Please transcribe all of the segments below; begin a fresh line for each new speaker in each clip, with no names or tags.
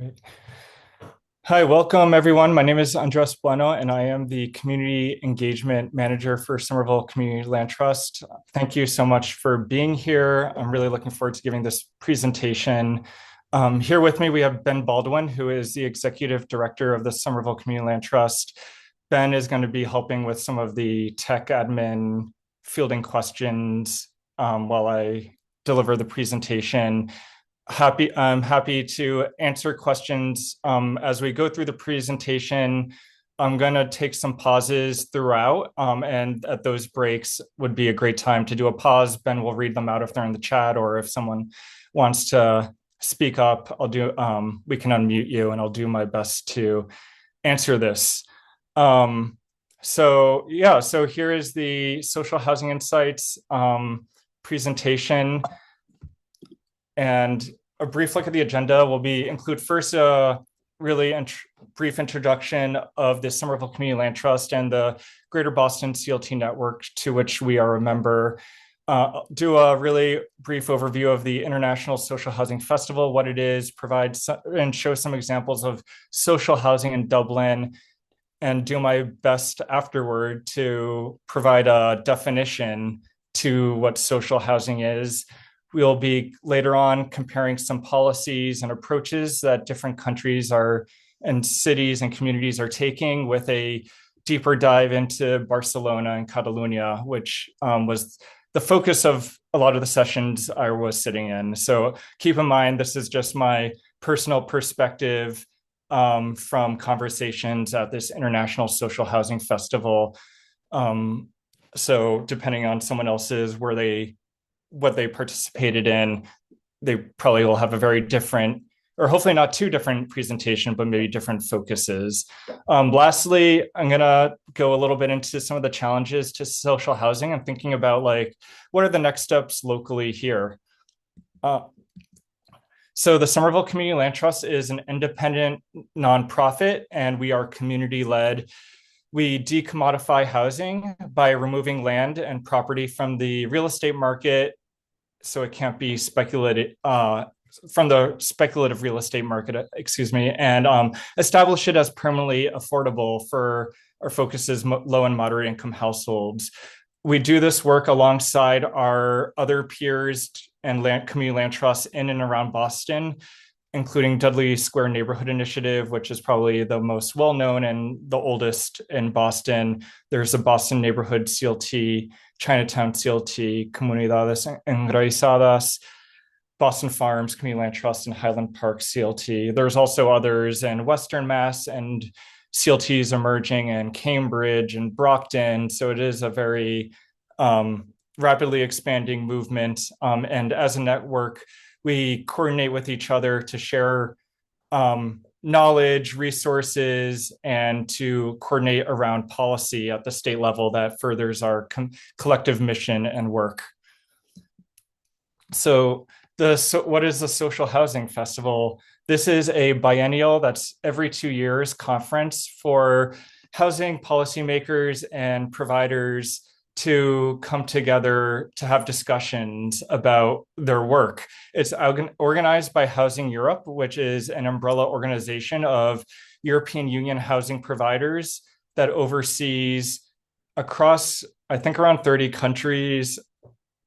Great. Hi, welcome everyone. My name is Andres Bueno, and I am the Community Engagement Manager for Somerville Community Land Trust. Thank you so much for being here. I'm really looking forward to giving this presentation. Here with me, we have Ben Baldwin, who is the Executive Director of the Somerville Community Land Trust. Ben is going to be helping with some of the tech admin fielding questions while I deliver the presentation. I'm happy to answer questions as we go through the presentation. I'm going to take some pauses throughout, and at those breaks would be a great time to do a pause. Ben will read them out if they're in the chat, or if someone wants to speak up, we can unmute you, and I'll do my best to answer this. So here is the Social Housing Insights presentation. And a brief look at the agenda will include first a really brief introduction of the Somerville Community Land Trust and the Greater Boston CLT network, to which we are a member. Do a really brief overview of the International Social Housing Festival, what it is, and show some examples of social housing in Dublin, and do my best afterward to provide a definition to what social housing is. We'll be later on comparing some policies and approaches that different countries and cities and communities are taking, with a deeper dive into Barcelona and Catalonia, which was the focus of a lot of the sessions I was sitting in. So keep in mind, this is just my personal perspective from conversations at this International Social Housing Festival. So depending on someone else's, what they participated in, they probably will have a very different, or hopefully not too different presentation, but maybe different focuses. Lastly, I'm gonna go a little bit into some of the challenges to social housing. I'm thinking about what are the next steps locally here? So the Somerville Community Land Trust is an independent nonprofit, and we are community-led. We decommodify housing by removing land and property from the real estate market, so it can't be speculated from the speculative real estate market, and establish it as permanently affordable for our focuses low and moderate income households. We do this work alongside our other peers and community land trusts in and around Boston, including Dudley Square Neighborhood Initiative, which is probably the most well-known and the oldest in Boston. There's a Boston Neighborhood CLT, Chinatown CLT, Comunidades Enraizadas, Boston Farms Community Land Trust, and Highland Park CLT. There's also others in Western Mass and CLTs emerging in Cambridge and Brockton. So it is a very rapidly expanding movement. And as a network, we coordinate with each other to share knowledge, resources, and to coordinate around policy at the state level that furthers our collective mission and work. So what is the Social Housing Festival? This is a biennial, that's every 2 years, conference for housing policymakers and providers to come together to have discussions about their work. It's organized by Housing Europe, which is an umbrella organization of European Union housing providers that oversees across, I think, around 30 countries,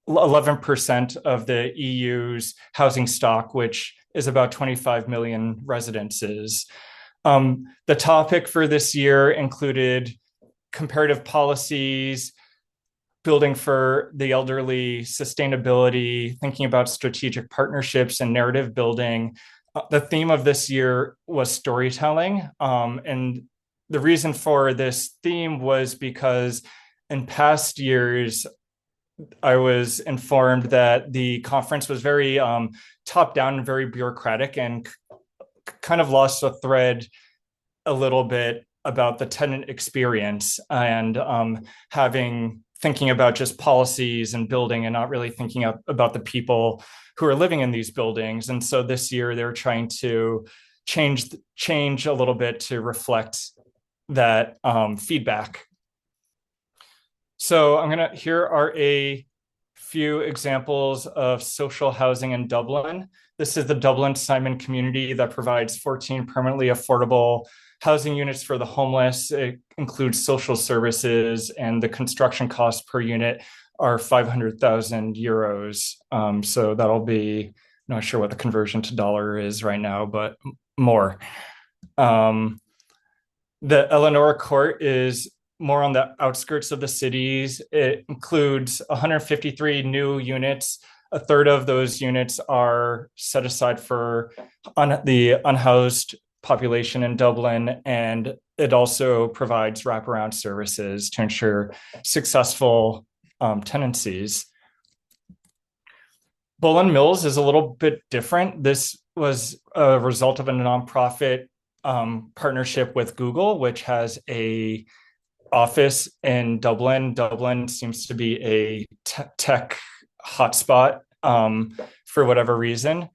11% of the EU's housing stock, which is about 25 million residences. The topic for this year included comparative policies, building for the elderly, sustainability, thinking about strategic partnerships and narrative building. The theme of this year was storytelling. And the reason for this theme was because in past years, I was informed that the conference was very top-down and very bureaucratic, and kind of lost a thread a little bit about the tenant experience, and thinking about just policies and building, and not really thinking about the people who are living in these buildings. And so this year they're trying to change a little bit to reflect that feedback. So here are a few examples of social housing in Dublin. This is the Dublin Simon community that provides 14 permanently affordable housing units for the homeless. It includes social services, and the construction costs per unit are 500,000 euros. So that'll be, not sure what the conversion to dollar is right now, but more. The Eleanor Court is more on the outskirts of the cities. It includes 153 new units. A third of those units are set aside for the unhoused population in Dublin, and it also provides wraparound services to ensure successful tenancies. Bullen Mills is a little bit different. This was a result of a nonprofit partnership with Google, which has a office in Dublin. Dublin seems to be a tech hotspot for whatever reason.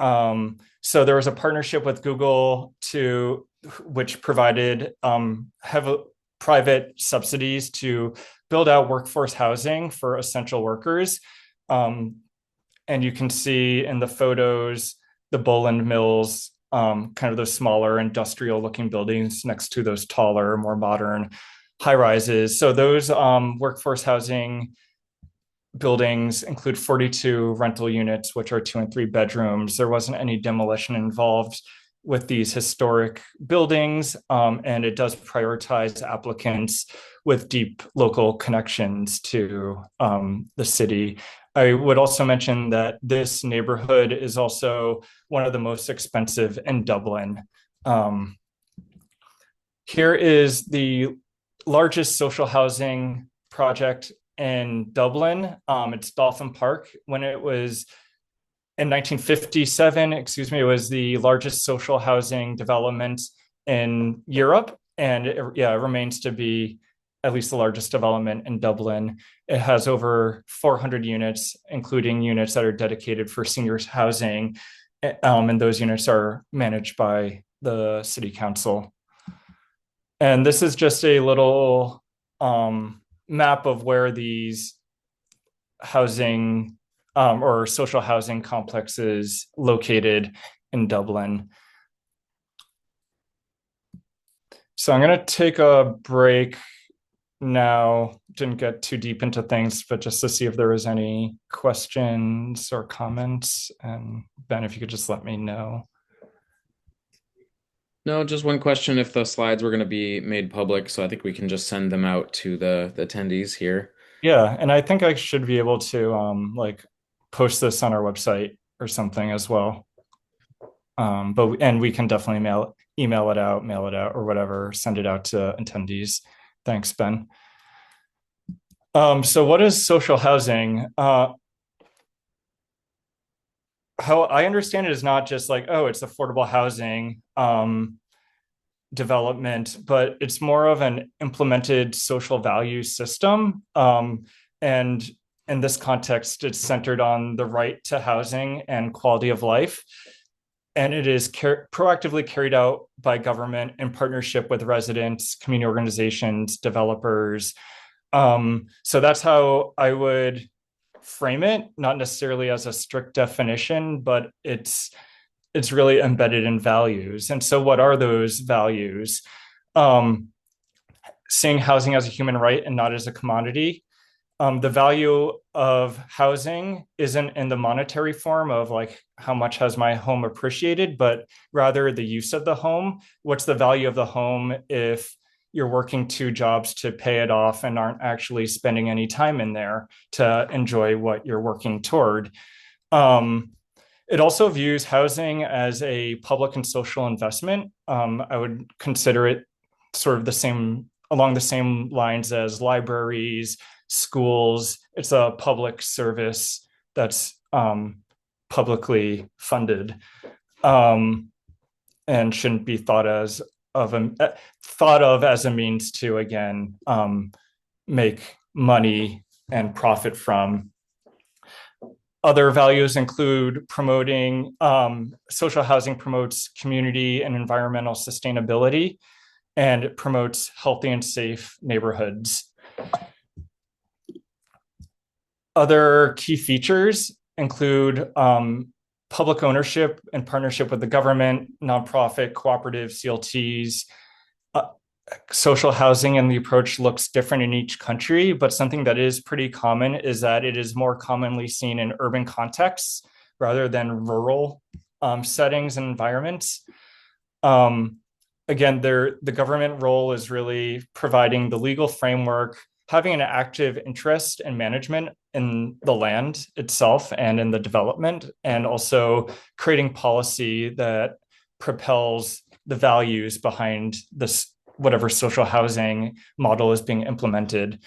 So there was a partnership with Google which provided private subsidies to build out workforce housing for essential workers. And you can see in the photos, the Bullen Mills, kind of those smaller industrial looking buildings next to those taller, more modern high rises. So those workforce housing buildings include 42 rental units, which are 2 and 3 bedrooms. There wasn't any demolition involved with these historic buildings, and it does prioritize applicants with deep local connections to the city. I would also mention that this neighborhood is also one of the most expensive in Dublin. Here is the largest social housing project in Dublin. It's Dolphin Park. When it was in 1957, it was the largest social housing development in Europe, and it remains to be at least the largest development in Dublin. It has over 400 units, including units that are dedicated for seniors housing, and those units are managed by the city council. And this is just a little map of where these housing or social housing complexes located in Dublin. So I'm going to take a break now. Didn't get too deep into things, but just to see if there was any questions or comments. And Ben, if you could just let me know.
No, just one question if the slides were going to be made public, so I think we can just send them out to the attendees here.
Yeah, and I think I should be able to like post this on our website or something as well. And we can definitely mail it out, or whatever, send it out to attendees. Thanks, Ben. So what is social housing? How I understand it is not just like, oh, it's affordable housing development, but it's more of an implemented social value system. And in this context, it's centered on the right to housing and quality of life. And it is proactively carried out by government in partnership with residents, community organizations, developers. So that's how I would frame it, not necessarily as a strict definition, but it's really embedded in values. And so what are those values? Seeing housing as a human right and not as a commodity. The value of housing isn't in the monetary form of like, how much has my home appreciated, but rather the use of the home. What's the value of the home if you're working 2 jobs to pay it off and aren't actually spending any time in there to enjoy what you're working toward? It also views housing as a public and social investment. I would consider it sort of along the same lines as libraries, schools. It's a public service that's publicly funded, and shouldn't be thought of as a means to, again, make money and profit from. Other values include promoting social housing promotes community and environmental sustainability, and it promotes healthy and safe neighborhoods. Other key features include public ownership in partnership with the government, nonprofit, cooperative, CLTs. Social housing and the approach looks different in each country, but something that is pretty common is that it is more commonly seen in urban contexts rather than rural settings and environments. Again, the government role is really providing the legal framework, having an active interest in management in the land itself and in the development, and also creating policy that propels the values behind this whatever social housing model is being implemented.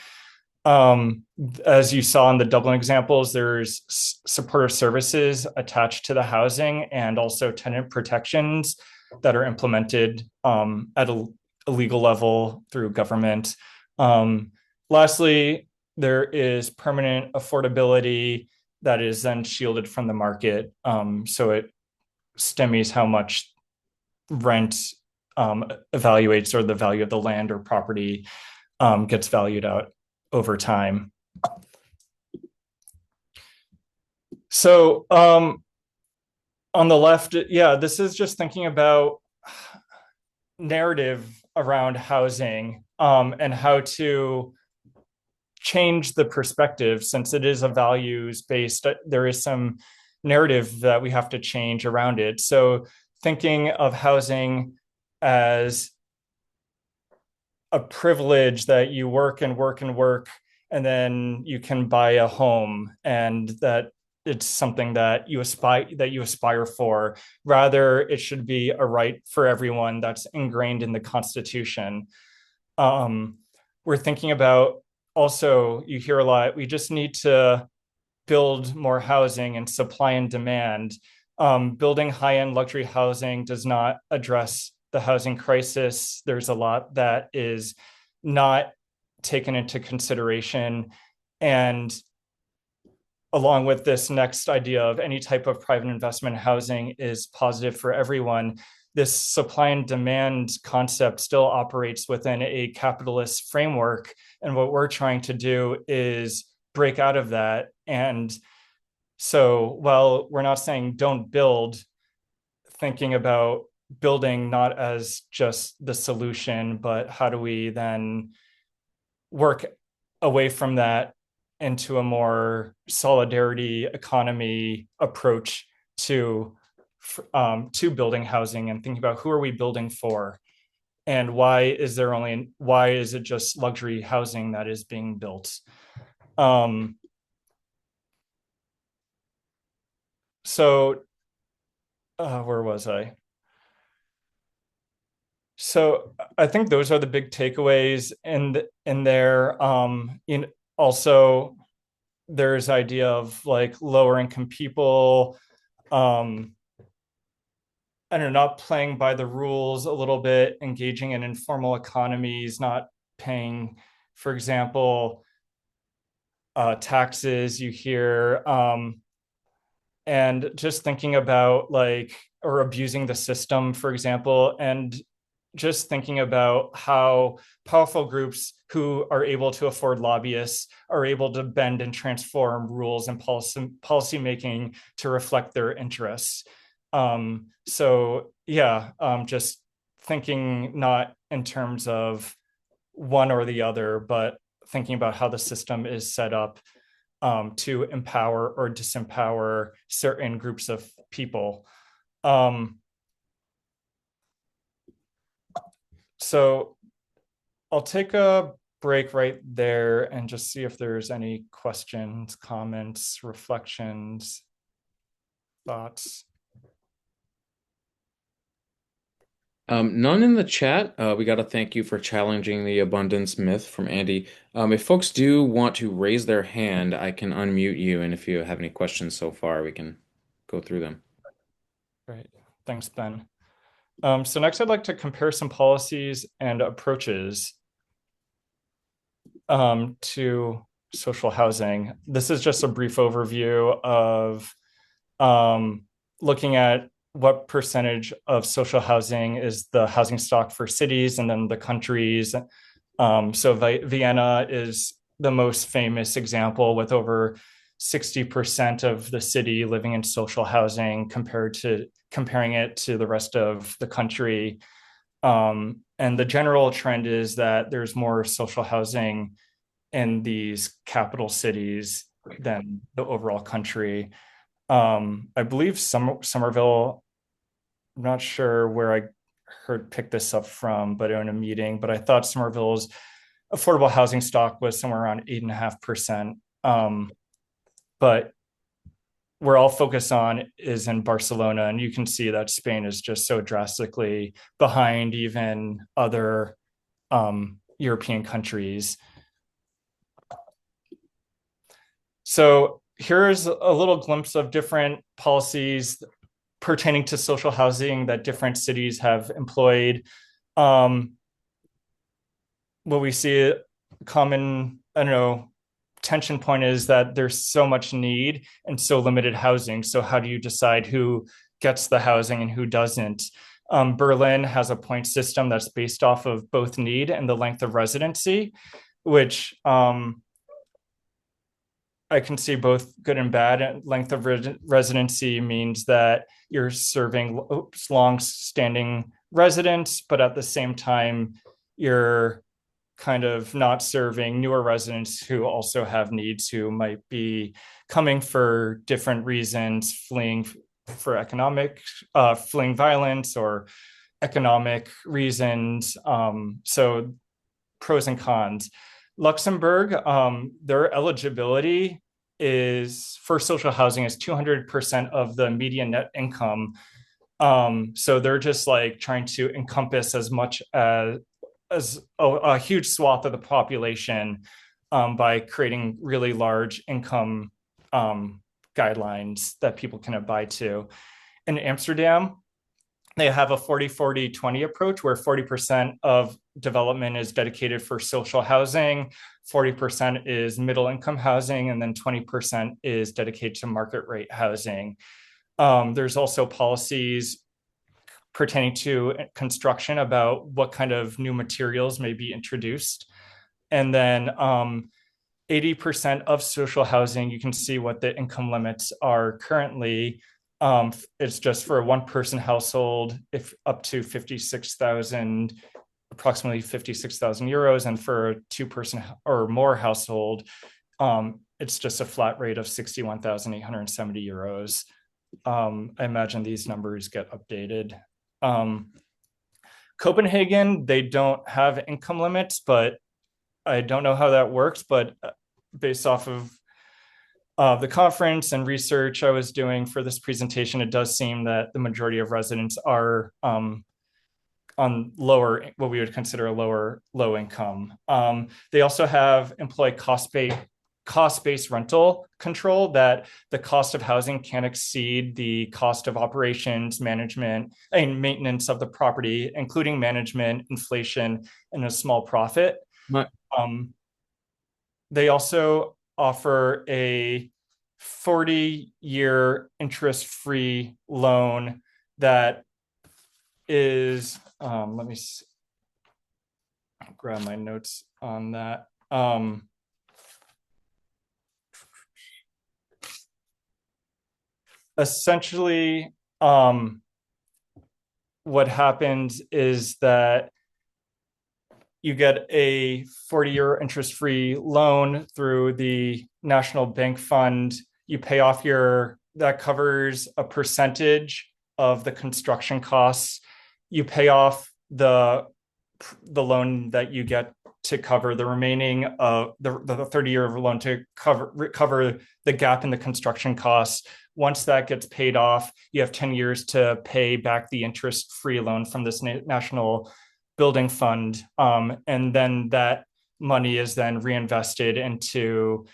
As you saw in the Dublin examples, there's supportive services attached to the housing and also tenant protections that are implemented at a legal level through government. Lastly, there is permanent affordability that is then shielded from the market. So it stymies how much rent evaluates, or the value of the land or property gets valued out over time. So on the left, yeah, this is just thinking about narrative around housing and how to change the perspective, since it is a values based, there is some narrative that we have to change around it. So thinking of housing as a privilege that you work and work and work, and then you can buy a home, and that it's something that you aspire for. Rather, it should be a right for everyone that's ingrained in the Constitution. We're thinking about also, you hear a lot, we just need to build more housing and supply and demand. Building high-end luxury housing does not address the housing crisis. There's a lot that is not taken into consideration. And along with this next idea of any type of private investment housing is positive for everyone, this supply and demand concept still operates within a capitalist framework. And what we're trying to do is break out of that. And so while we're not saying don't build, thinking about building not as just the solution, but how do we then work away from that into a more solidarity economy approach to building housing, and thinking about who are we building for, and why is it just luxury housing that is being built. So where was I? So I think those are the big takeaways in there. Also, there's idea of like lower income people, I don't know, not playing by the rules a little bit, engaging in informal economies, not paying, for example, taxes you hear, and just thinking about like, or abusing the system, for example, and just thinking about how powerful groups who are able to afford lobbyists are able to bend and transform rules and policy making to reflect their interests. So yeah, just thinking not in terms of one or the other, but thinking about how the system is set up to empower or disempower certain groups of people. So I'll take a break right there and just see if there's any questions, comments, reflections, thoughts.
None in the chat. We got to thank you for challenging the abundance myth from Andy. If folks do want to raise their hand, I can unmute you, and if you have any questions so far, we can go through them.
Great. Thanks, Ben. So next, I'd like to compare some policies and approaches to social housing. This is just a brief overview of looking at what percentage of social housing is the housing stock for cities and then the countries. So Vienna is the most famous example with over 60% of the city living in social housing comparing it to the rest of the country. And the general trend is that there's more social housing in these capital cities than the overall country. I believe Somerville, I'm not sure where I picked this up from, but in a meeting, but I thought Somerville's affordable housing stock was somewhere around 8.5%. But we're all focused on is in Barcelona, and you can see that Spain is just so drastically behind even other European countries. So here's a little glimpse of different policies pertaining to social housing that different cities have employed. What we see common, I don't know, tension point is that there's so much need and so limited housing. So how do you decide who gets the housing and who doesn't? Berlin has a point system that's based off of both need and the length of residency, which I can see both good and bad. Length of residency means that you're serving long-standing residents, but at the same time, you're kind of not serving newer residents who also have needs, who might be coming for different reasons, fleeing violence or economic reasons. So pros and cons. Luxembourg, their eligibility is for social housing is 200% of the median net income. So they're just like trying to encompass as much as a huge swath of the population by creating really large income guidelines that people can abide to. In Amsterdam, they have a 40-40-20 approach where 40% of development is dedicated for social housing, 40% is middle income housing, and then 20% is dedicated to market rate housing. There's also policies pertaining to construction about what kind of new materials may be introduced. And then 80% of social housing, you can see what the income limits are currently. It's just for a one-person household, if up to 56,000, approximately 56,000 euros, and for a two-person or more household, it's just a flat rate of 61,870 euros. I imagine these numbers get updated. Copenhagen, they don't have income limits, but I don't know how that works, but based off of the conference and research I was doing for this presentation, it does seem that the majority of residents are on lower, what we would consider a low income. They also have employ cost-based rental control, that the cost of housing can't exceed the cost of operations, management, and maintenance of the property, including management, inflation, and a small profit.
My,
They also offer a 40-year interest-free loan that is, let me grab my notes on that. Essentially, what happens is that you get a 40-year interest-free loan through the National Bank Fund. You pay off that covers a percentage of the construction costs. You pay off the loan that you get to cover the remaining of the 30-year loan to cover the gap in the construction costs. Once that gets paid off, you have 10 years to pay back the interest-free loan from this national building fund. And then that money is then reinvested into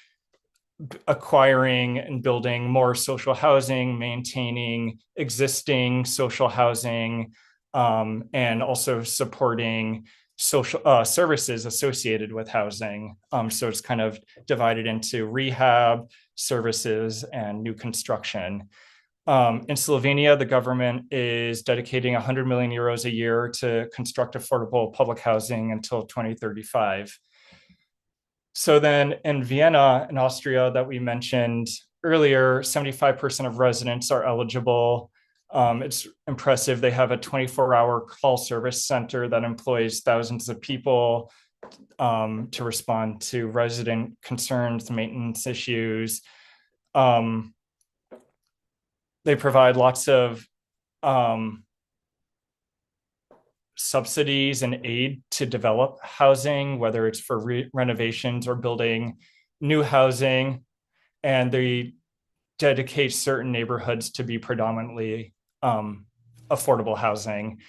acquiring and building more social housing, maintaining existing social housing, and also supporting social services associated with housing. So it's kind of divided into rehab, services, and new construction. In Slovenia, the government is dedicating 100 million euros a year to construct affordable public housing until 2035. So then in Vienna, in Austria, that we mentioned earlier, 75% of residents are eligible. It's impressive. They have a 24-hour call service center that employs thousands of people to respond to resident concerns, maintenance issues. They provide lots of subsidies and aid to develop housing, whether it's for renovations or building new housing. And they dedicate certain neighborhoods to be predominantly affordable housing.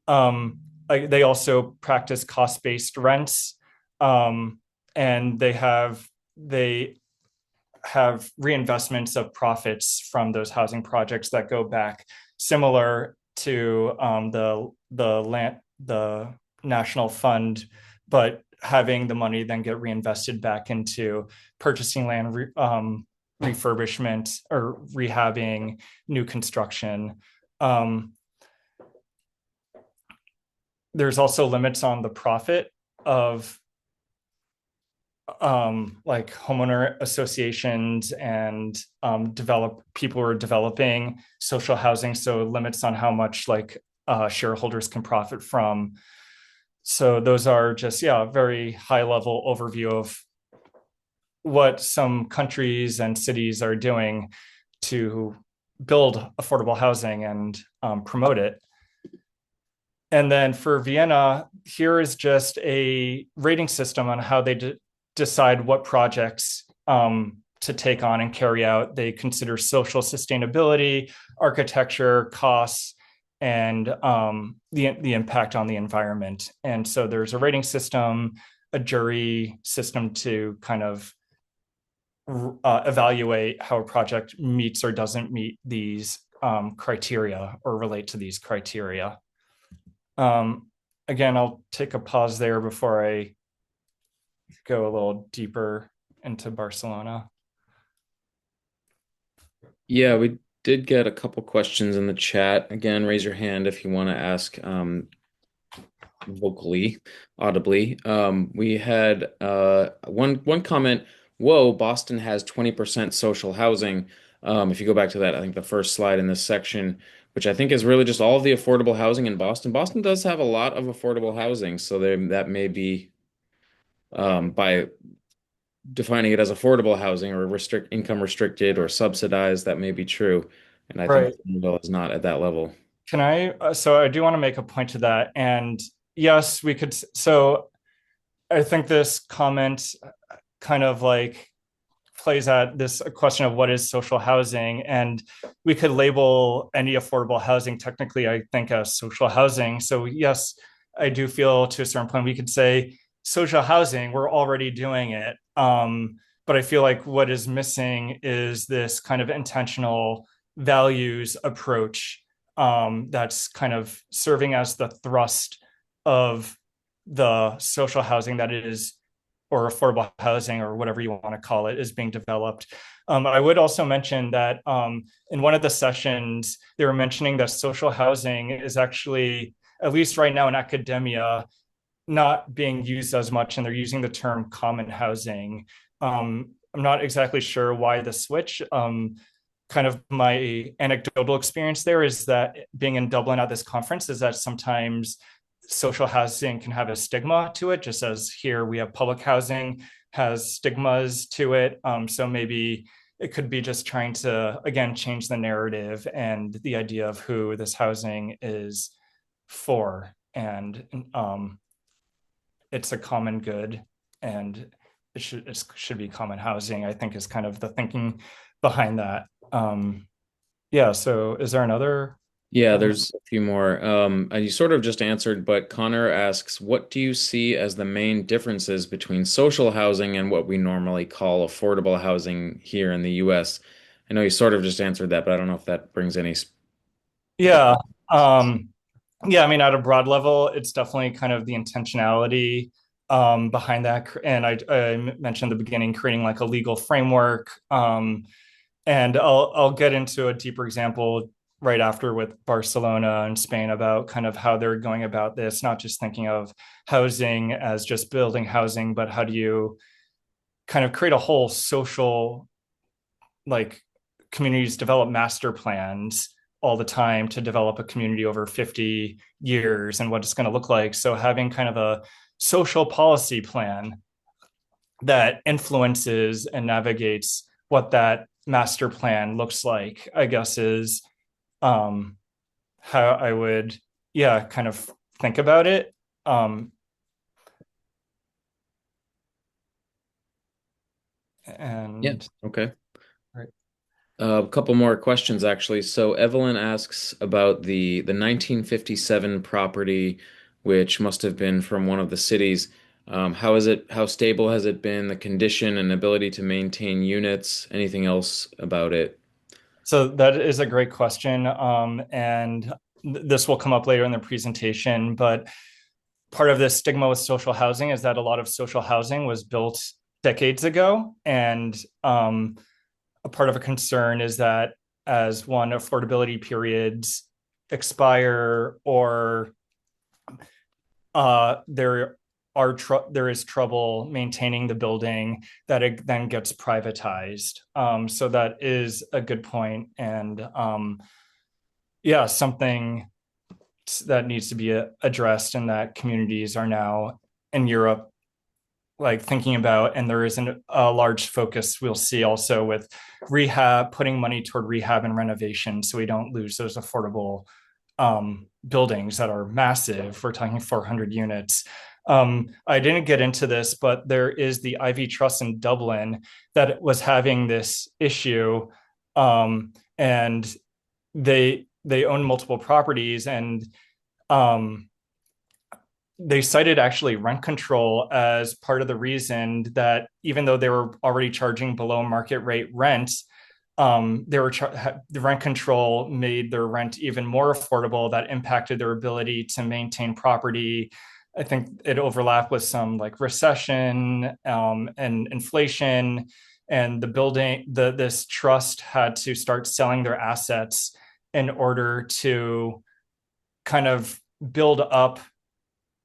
They also practice cost-based rents, and they have reinvestments of profits from those housing projects that go back, similar to the national fund, but having the money then get reinvested back into purchasing land, refurbishment or rehabbing, new construction. There's also limits on the profit of like homeowner associations and people who are developing social housing, so limits on how much like shareholders can profit from. So those are just very high level overview of what some countries and cities are doing to build affordable housing and promote it. And then for Vienna, here is just a rating system on how they decide what projects to take on and carry out. They consider social sustainability, architecture, costs, and the impact on the environment. And so there's a rating system, a jury system to kind of evaluate how a project meets or doesn't meet these criteria or relate to these criteria. Again, I'll take a pause there before I go a little deeper into Barcelona.
Yeah, we did get a couple questions in the chat. Again, raise your hand if you want to ask vocally, audibly. We had one comment. Whoa, Boston has 20% social housing. If you go back to that, I think the first slide in this section, which I think is really just all of the affordable housing in Boston. Boston does have a lot of affordable housing, so that may be by defining it as affordable housing or income restricted or subsidized, that may be true. And I think
Right.
Somerville is not at that level.
Can I? So I do want to make a point to that. And yes, we could. So I think this comment kind of like plays at this question of what is social housing. And we could label any affordable housing technically, I think, as social housing. So yes, I do feel to a certain point we could say social housing, we're already doing it. But I feel like what is missing is this kind of intentional values approach that's kind of serving as the thrust of the social housing that is, or affordable housing, or whatever you want to call it, is being developed. I would also mention that in one of the sessions, they were mentioning that social housing is actually, at least right now in academia, not being used as much, and they're using the term common housing. I'm not exactly sure why the switch. Kind of my anecdotal experience there is that being in Dublin at this conference is that sometimes social housing can have a stigma to it, just as here we have public housing has stigmas to it. So maybe it could be just trying to, again, change the narrative and the idea of who this housing is for. And it's a common good, and it should be common housing, I think, is kind of the thinking behind that. Yeah, so is there another?
Yeah, there's a few more. And you sort of just answered, but Connor asks, what do you see as the main differences between social housing and what we normally call affordable housing here in the US? I know you sort of just answered that, but I don't know if that brings any.
Yeah. Yeah, I mean, at a broad level, it's definitely kind of the intentionality behind that. And I mentioned in the beginning, creating like a legal framework. And I'll get into a deeper example right after with Barcelona and Spain about kind of how they're going about this, not just thinking of housing as just building housing, but how do you kind of create a whole social, like, communities develop master plans all the time to develop a community over 50 years and what it's going to look like. So having kind of a social policy plan that influences and navigates what that master plan looks like, I guess, is how I would, yeah, kind of think about it.
Yeah.
And
Okay.
right.
A couple more questions actually. So Evelyn asks about the 1957 property, which must have been from one of the cities. How is it? How stable has it been? The condition and ability to maintain units? Anything else about it?
So that is a great question. And this will come up later in the presentation, but part of the stigma with social housing is that a lot of social housing was built decades ago. And a part of a concern is that as one, affordability periods expire, or there is trouble maintaining the building, that it then gets privatized. So that is a good point, and yeah, something that needs to be addressed, and that communities are now in Europe like thinking about. And there isn't a large focus we'll see also with rehab, putting money toward rehab and renovation, so we don't lose those affordable buildings that are massive. We're talking 400 units. I didn't get into this, but there is the Ivy Trust in Dublin that was having this issue, and they own multiple properties, and um, they cited actually rent control as part of the reason that even though they were already charging below market rate rent, the rent control made their rent even more affordable. That impacted their ability to maintain property. I think it overlapped with some like recession and inflation, and this trust had to start selling their assets in order to kind of build up,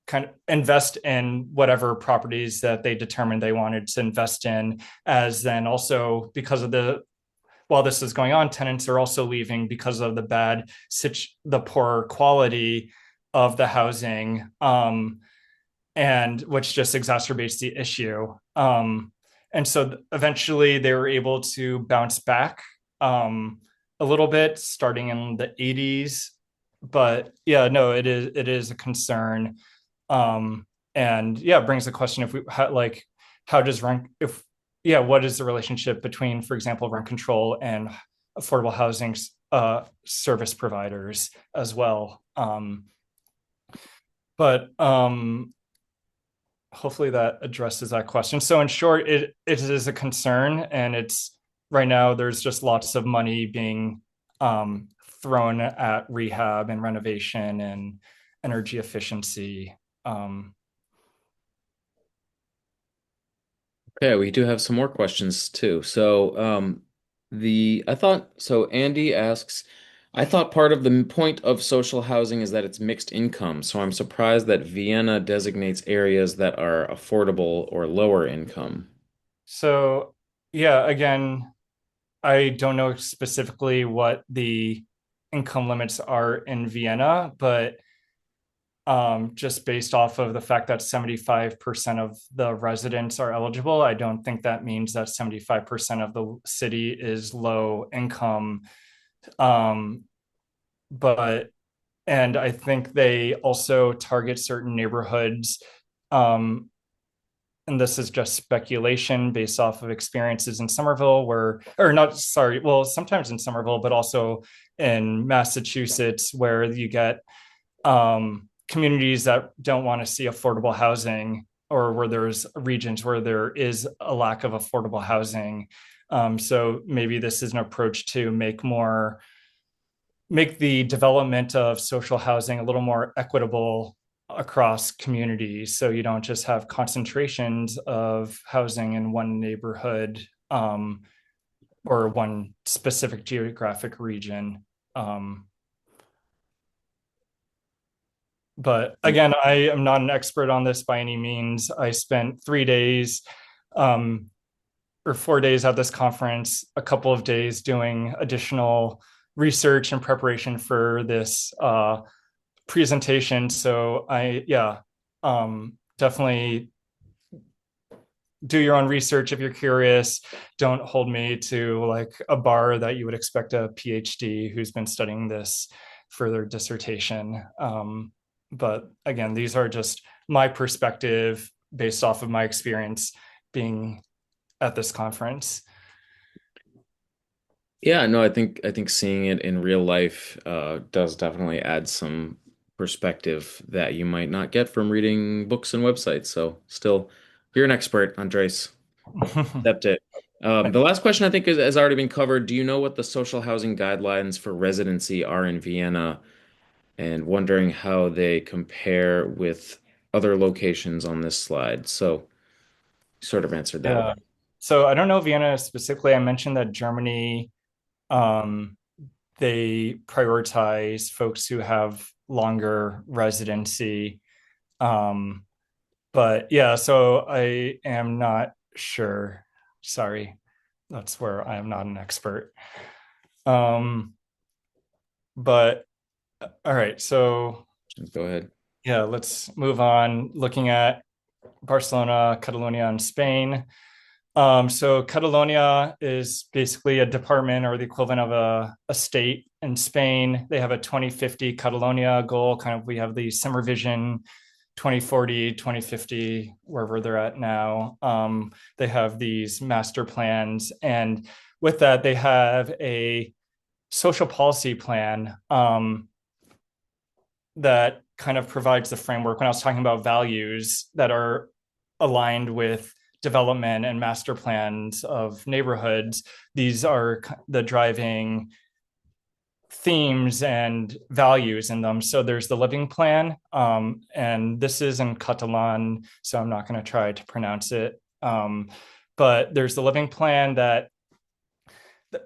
kind of invest in whatever properties that they determined they wanted to invest in. As then also, because of the, while this is going on, tenants are also leaving because of the poor quality of the housing, and which just exacerbates the issue. And so eventually they were able to bounce back a little bit starting in the 80s. But yeah, no, it is a concern. And yeah, it brings the question, if we like, how does rent, if, yeah, what is the relationship between, for example, rent control and affordable housing service providers as well? But hopefully that addresses that question. So in short, it is a concern, and it's right now there's just lots of money being thrown at rehab and renovation and energy efficiency.
Okay, we do have some more questions too. So, Andy asks, I thought part of the point of social housing is that it's mixed income. So I'm surprised that Vienna designates areas that are affordable or lower income.
So yeah, again, I don't know specifically what the income limits are in Vienna, but just based off of the fact that 75% of the residents are eligible, I don't think that means that 75% of the city is low income. Um, but, and I think they also target certain neighborhoods. Um, and this is just speculation based off of experiences in Somerville, where, or not, sorry, well, sometimes in Somerville, but also in Massachusetts, where you get communities that don't want to see affordable housing, or where there's regions where there is a lack of affordable housing. So maybe this is an approach to make the development of social housing a little more equitable across communities, so you don't just have concentrations of housing in one neighborhood, or one specific geographic region. But again, I am not an expert on this by any means. I spent 3 days or 4 days at this conference, a couple of days doing additional research and preparation for this presentation. So definitely do your own research if you're curious. Don't hold me to like a bar that you would expect a PhD who's been studying this for their dissertation. But again, these are just my perspective based off of my experience being at this conference.
Yeah, no, I think seeing it in real life does definitely add some perspective that you might not get from reading books and websites. So still, you're an expert, Andres. Accept it. The last question I think has already been covered. Do you know what the social housing guidelines for residency are in Vienna? And wondering how they compare with other locations on this slide. So sort of answered that.
Yeah. So I don't know Vienna specifically. I mentioned that Germany, um, they prioritize folks who have longer residency. Um, but yeah, so I am not sure. Sorry, that's where I am not an expert. Um, but all right, so
Go ahead.
yeah, let's move on. Looking at Barcelona, Catalonia, and Spain. So Catalonia is basically a department or the equivalent of a state in Spain. They have a 2050 Catalonia goal. Kind of, we have the summer vision 2040, 2050, wherever they're at now. They have these master plans. And with that, they have a social policy plan that kind of provides the framework. When I was talking about values that are aligned with development and master plans of neighborhoods, these are the driving themes and values in them. So there's the living plan, and this is in Catalan, so I'm not going to try to pronounce it. But there's the living plan that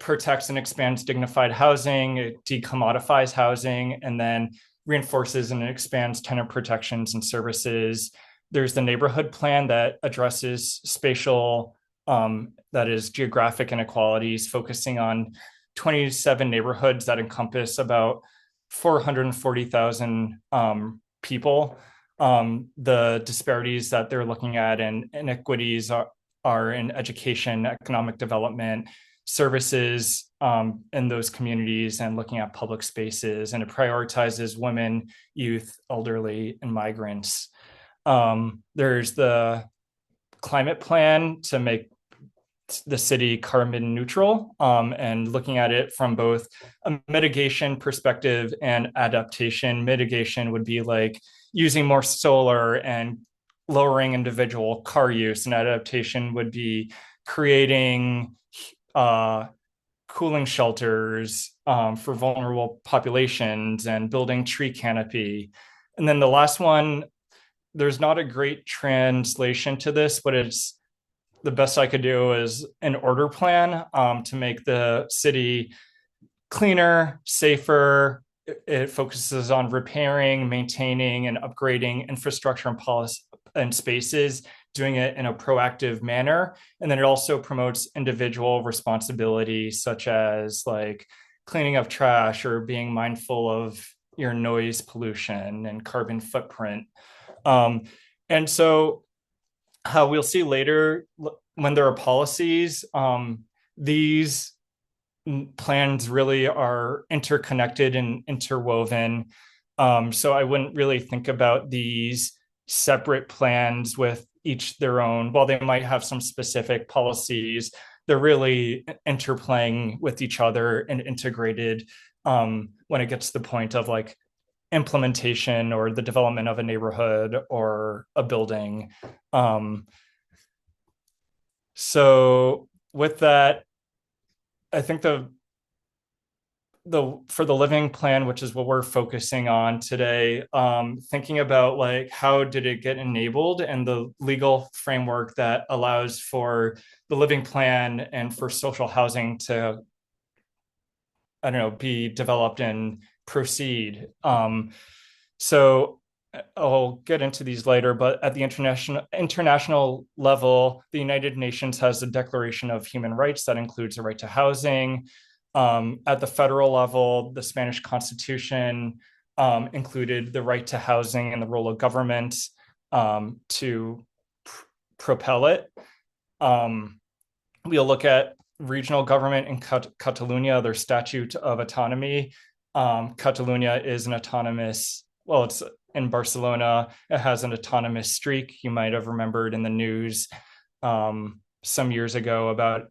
protects and expands dignified housing, it decommodifies housing, and then reinforces and expands tenant protections and services. There's the neighborhood plan that addresses spatial, that is geographic inequalities, focusing on 27 neighborhoods that encompass about 440,000 people. The disparities that they're looking at and inequities are in education, economic development, services in those communities, and looking at public spaces. And it prioritizes women, youth, elderly, and migrants. There's the climate plan to make the city carbon neutral, and looking at it from both a mitigation perspective and adaptation. Mitigation would be like using more solar and lowering individual car use, and adaptation would be creating cooling shelters for vulnerable populations and building tree canopy. And then the last one, there's not a great translation to this, but it's the best I could do is an order plan to make the city cleaner, safer. It focuses on repairing, maintaining, and upgrading infrastructure and policy and spaces, doing it in a proactive manner. And then it also promotes individual responsibility, such as like cleaning up trash or being mindful of your noise pollution and carbon footprint. And so how we'll see later when there are policies, these plans really are interconnected and interwoven. So I wouldn't really think about these separate plans with each their own. While they might have some specific policies, they're really interplaying with each other and integrated when it gets to the point of like implementation or the development of a neighborhood or a building. So with that, I think the for the living plan, which is what we're focusing on today, thinking about like how did it get enabled and the legal framework that allows for the living plan and for social housing to, I don't know, be developed and proceed. So I'll get into these later, but at the international level, the United Nations has a Declaration of Human Rights that includes the right to housing. At the federal level, the Spanish Constitution included the right to housing and the role of government to propel it. We'll look at regional government in Catalonia, their Statute of Autonomy. Catalonia is an autonomous, well, it's in Barcelona. It has an autonomous streak. You might have remembered in the news some years ago about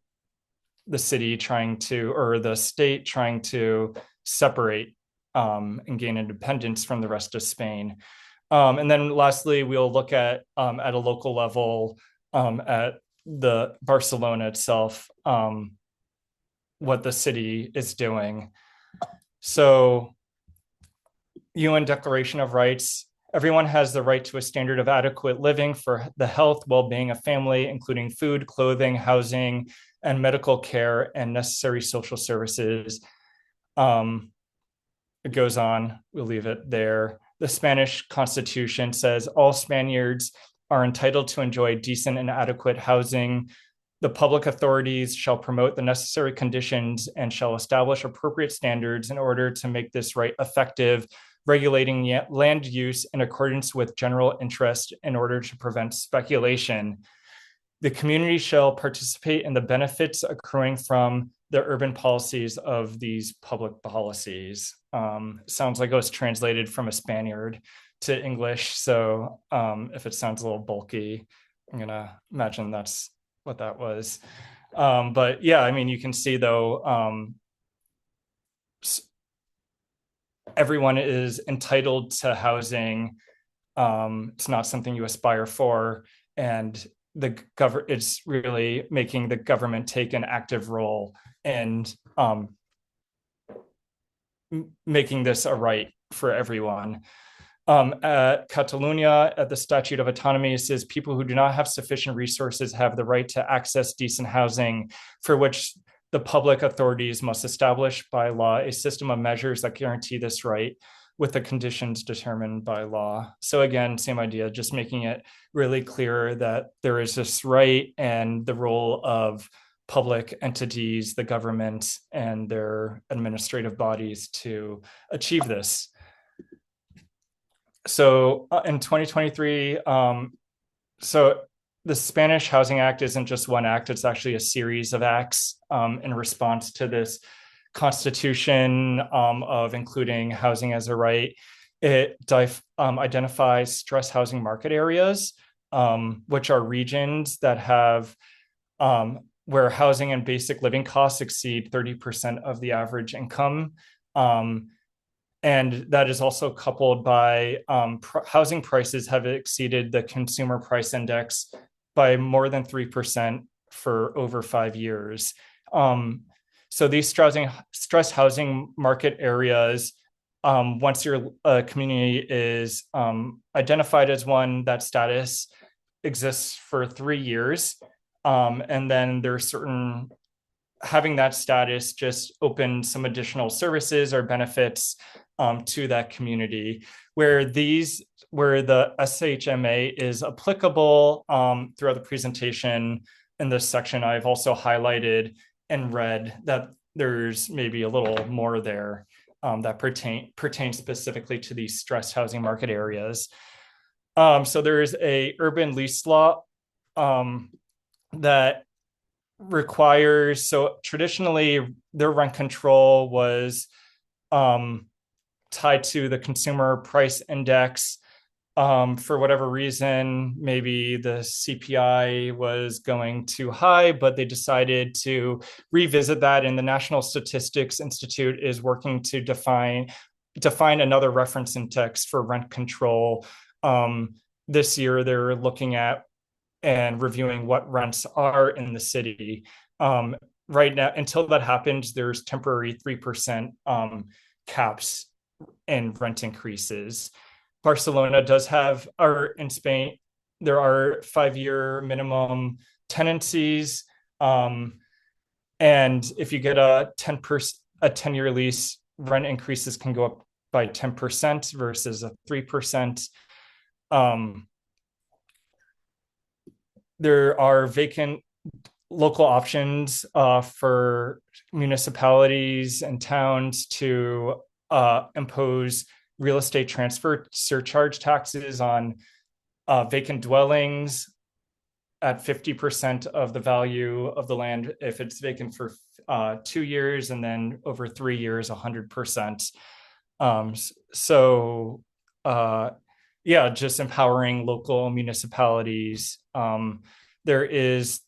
the city trying to, or the state trying to separate and gain independence from the rest of Spain. And then lastly, we'll look at a local level at the Barcelona itself, what the city is doing. So UN Declaration of Rights, everyone has the right to a standard of adequate living for the health, well-being of family, including food, clothing, housing, and medical care and necessary social services. It goes on, we'll leave it there. The Spanish Constitution says all Spaniards are entitled to enjoy decent and adequate housing. The public authorities shall promote the necessary conditions and shall establish appropriate standards in order to make this right effective, regulating land use in accordance with general interest in order to prevent speculation. The community shall participate in the benefits accruing from the urban policies of these public policies. Sounds like it was translated from a Spaniard to English. So if it sounds a little bulky, I'm gonna imagine that's what that was. But yeah, I mean, you can see though, everyone is entitled to housing. It's not something you aspire for. And it's really making the government take an active role and making this a right for everyone. At Catalonia, at the Statute of Autonomy, it says people who do not have sufficient resources have the right to access decent housing, for which the public authorities must establish by law a system of measures that guarantee this right with the conditions determined by law. So again, same idea, just making it really clear that there is this right and the role of public entities, the government, and their administrative bodies to achieve this. So in 2023, so the Spanish Housing Act isn't just one act, it's actually a series of acts in response to this constitution of including housing as a right. It identifies stress housing market areas, which are regions that have where housing and basic living costs exceed 30% of the average income. And that is also coupled by housing prices have exceeded the consumer price index by more than 3% for over 5 years. So these stress housing market areas, once your community is identified as one, that status exists for 3 years. And then there's certain, having that status just opens some additional services or benefits to that community, where the SHMA is applicable. Throughout the presentation in this section, I've also highlighted in red that there's maybe a little more there that pertain specifically to these stressed housing market areas. So there is a urban lease law that requires, so traditionally their rent control was tied to the consumer price index. For whatever reason, maybe the CPI was going too high, but they decided to revisit that. And the National Statistics Institute is working to define another reference index for rent control. This year, they're looking at and reviewing what rents are in the city. Right now, until that happens, there's temporary 3% caps and rent increases. Barcelona does have, or in Spain, there are 5-year minimum tenancies. And if you get a 10-year lease, rent increases can go up by 10% versus a 3%. there are vacant local options for municipalities and towns to impose real estate transfer surcharge taxes on vacant dwellings at 50% of the value of the land if it's vacant for 2 years, and then over 3 years, 100%. So, yeah, just empowering local municipalities. There is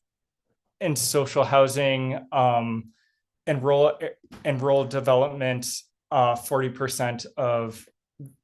in social housing and rural development, 40% of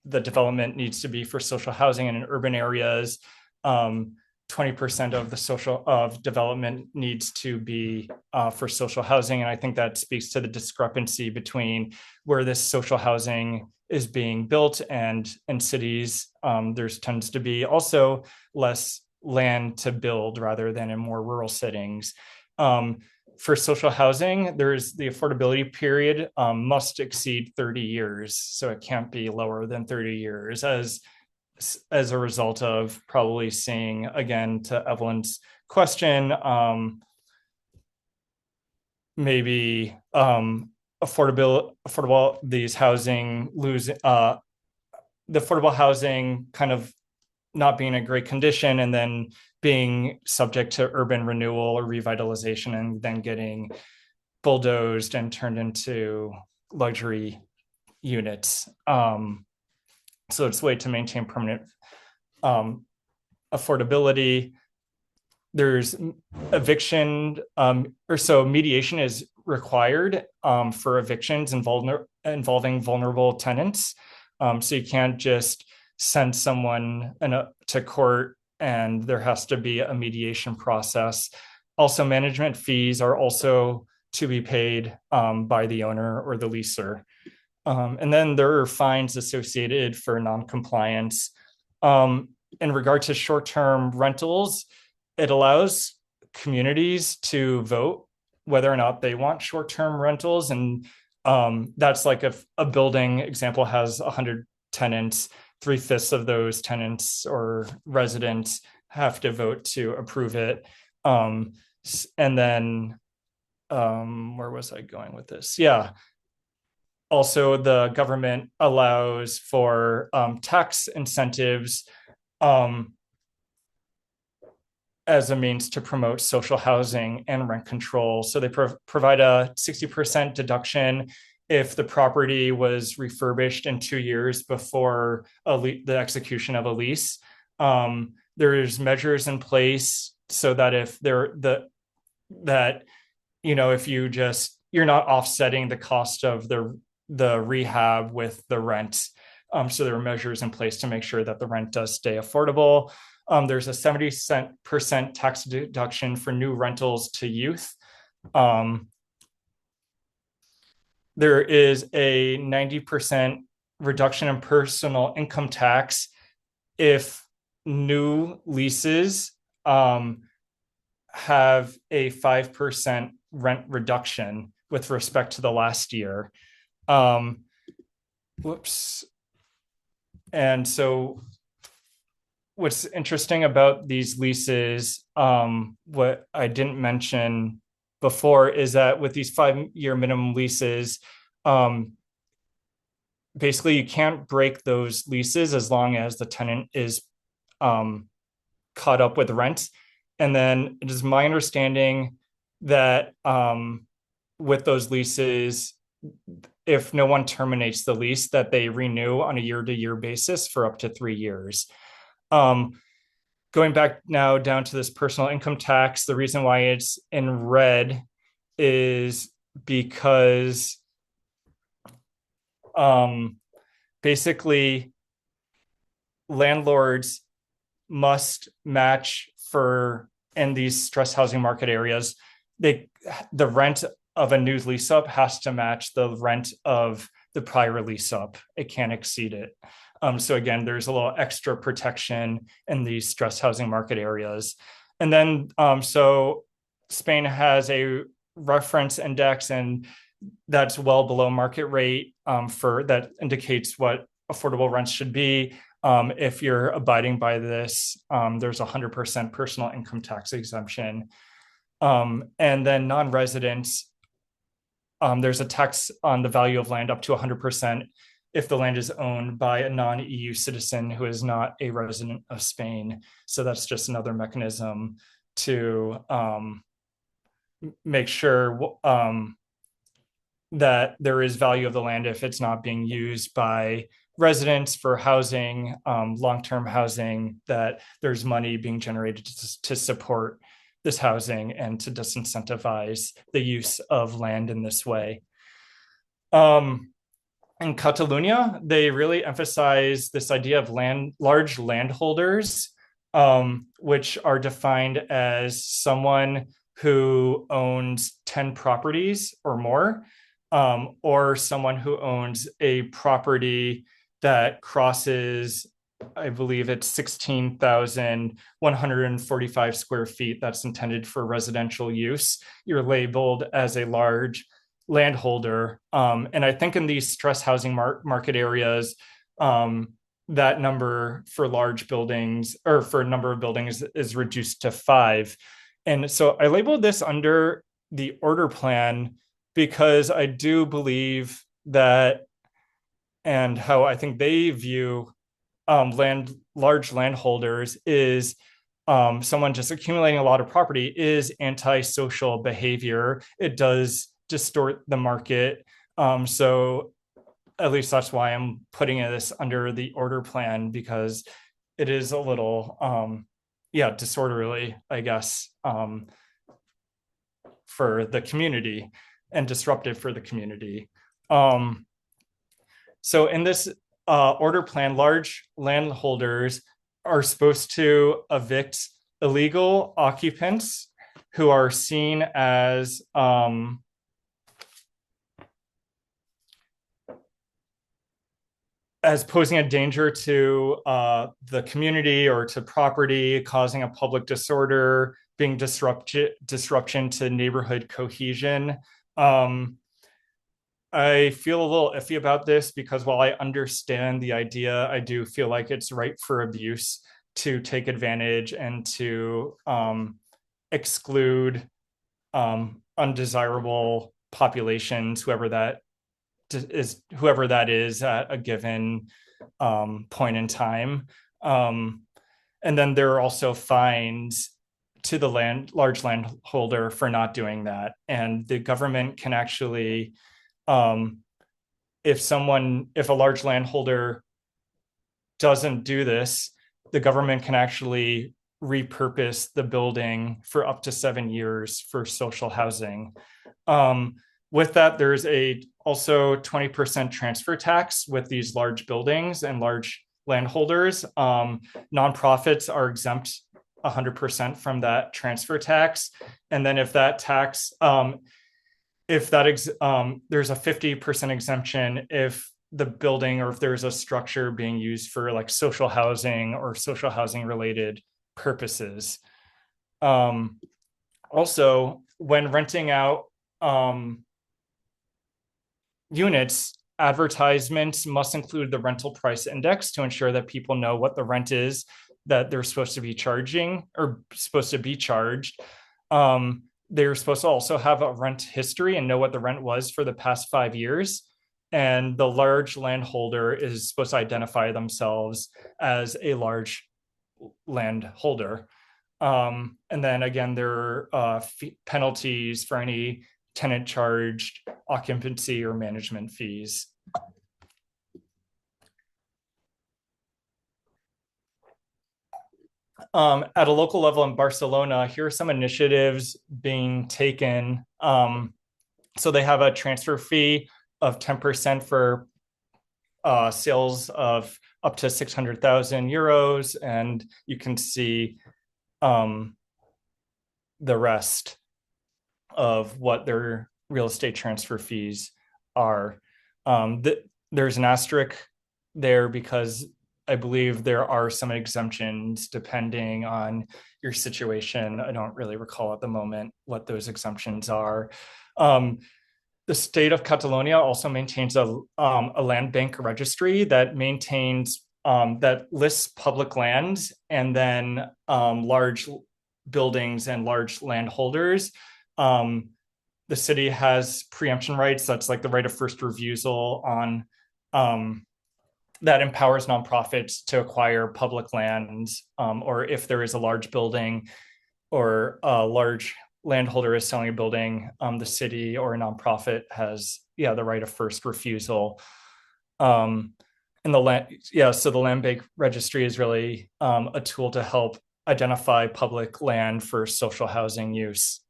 the development needs to be for social housing, and in urban areas, 20% of the social of development needs to be for social housing. And I think that speaks to the discrepancy between where this social housing is being built and in cities. There's tends to be also less land to build rather than in more rural settings. For social housing, there's the affordability period must exceed 30 years. So it can't be lower than 30 years as a result of probably seeing, again, to Evelyn's question, maybe affordable these housing losing the affordable housing kind of not being in a great condition, and then being subject to urban renewal or revitalization, and then getting bulldozed and turned into luxury units. So it's a way to maintain permanent affordability. There's eviction, or so mediation is required for evictions involving vulnerable tenants. So you can't just send someone to court, and there has to be a mediation process. Also, management fees are also to be paid by the owner or the leaser. And then there are fines associated for non-compliance. In regard to short-term rentals, it allows communities to vote whether or not they want short-term rentals. And that's like if a building example has 100 tenants, 3/5 of those tenants or residents have to vote to approve it. And then where was I going with this? Yeah. Also, the government allows for tax incentives as a means to promote social housing and rent control. So they provide a 60% deduction if the property was refurbished in 2 years before the execution of a lease. There's measures in place so that if if you're not offsetting the cost of the rehab with the rent. So there are measures in place to make sure that the rent does stay affordable. There's a 70% tax deduction for new rentals to youth. There is a 90% reduction in personal income tax if new leases have a 5% rent reduction with respect to the last year. And so what's interesting about these leases, what I didn't mention before, is that with these 5-year minimum leases, basically you can't break those leases as long as the tenant is caught up with rent. And then it is my understanding that with those leases, if no one terminates the lease, that they renew on a year-to-year basis for up to 3 years. Going back now down to this personal income tax, the reason why it's in red is because basically landlords must match in these stress housing market areas. The rent of a new lease up has to match the rent of the prior lease up. It can't exceed it. So again, there's a little extra protection in these stress housing market areas. And then, so Spain has a reference index, and that's well below market rate that indicates what affordable rents should be. If you're abiding by this, there's 100% personal income tax exemption. And then non-residents, there's a tax on the value of land up to 100% if the land is owned by a non-EU citizen who is not a resident of Spain. So that's just another mechanism to make sure that there is value of the land if it's not being used by residents for housing, long-term housing, that there's money being generated to support this housing and to disincentivize the use of land in this way. In Catalonia, they really emphasize this idea of large landholders, which are defined as someone who owns 10 properties or more, or someone who owns a property that crosses, I believe it's 16,145 square feet that's intended for residential use. You're labeled as a large landholder. And I think in these stress housing market areas, that number for large buildings or for a number of buildings is reduced to 5. And so I labeled this under the order plan because I do believe that, and how I think they view large landholders is someone just accumulating a lot of property is antisocial behavior. It does distort the market. So at least that's why I'm putting this under the order plan, because it is a little, disorderly, I guess, for the community and disruptive for the community. So in this order plan, large landholders are supposed to evict illegal occupants who are seen as posing a danger to the community or to property, causing a public disorder, being disruption to neighborhood cohesion. I feel a little iffy about this because while I understand the idea, I do feel like it's ripe for abuse to take advantage and to exclude undesirable populations, whoever that is at a given point in time. And then there are also fines to the large landholder for not doing that. And the government can actually, if a large landholder doesn't do this, the government can actually repurpose the building for up to 7 years for social housing. With that, there's also 20% transfer tax with these large buildings and large landholders. Nonprofits are exempt 100% from that transfer tax. And then if that tax, there's a 50% exemption if the building or if there's a structure being used for like social housing or social housing related purposes. Also, when renting out units, advertisements must include the rental price index to ensure that people know what the rent is that they're supposed to be charging or supposed to be charged. They're supposed to also have a rent history and know what the rent was for the past 5 years. And the large landholder is supposed to identify themselves as a large landholder. And then again, there are penalties for any tenant charged occupancy or management fees. At a local level in Barcelona, here are some initiatives being taken. So they have a transfer fee of 10% for sales of up to 600,000 euros, and you can see the rest of what their real estate transfer fees are. There's an asterisk there because I believe there are some exemptions depending on your situation. I don't really recall at the moment what those exemptions are. The state of Catalonia also maintains a land bank registry that maintains that lists public land and then large buildings and large landholders. The city has preemption rights. That's like the right of first refusal on that empowers nonprofits to acquire public land, or if there is a large building or a large landholder is selling a building, the city or a nonprofit has, the right of first refusal. And the land, so the land bank registry is really a tool to help identify public land for social housing use.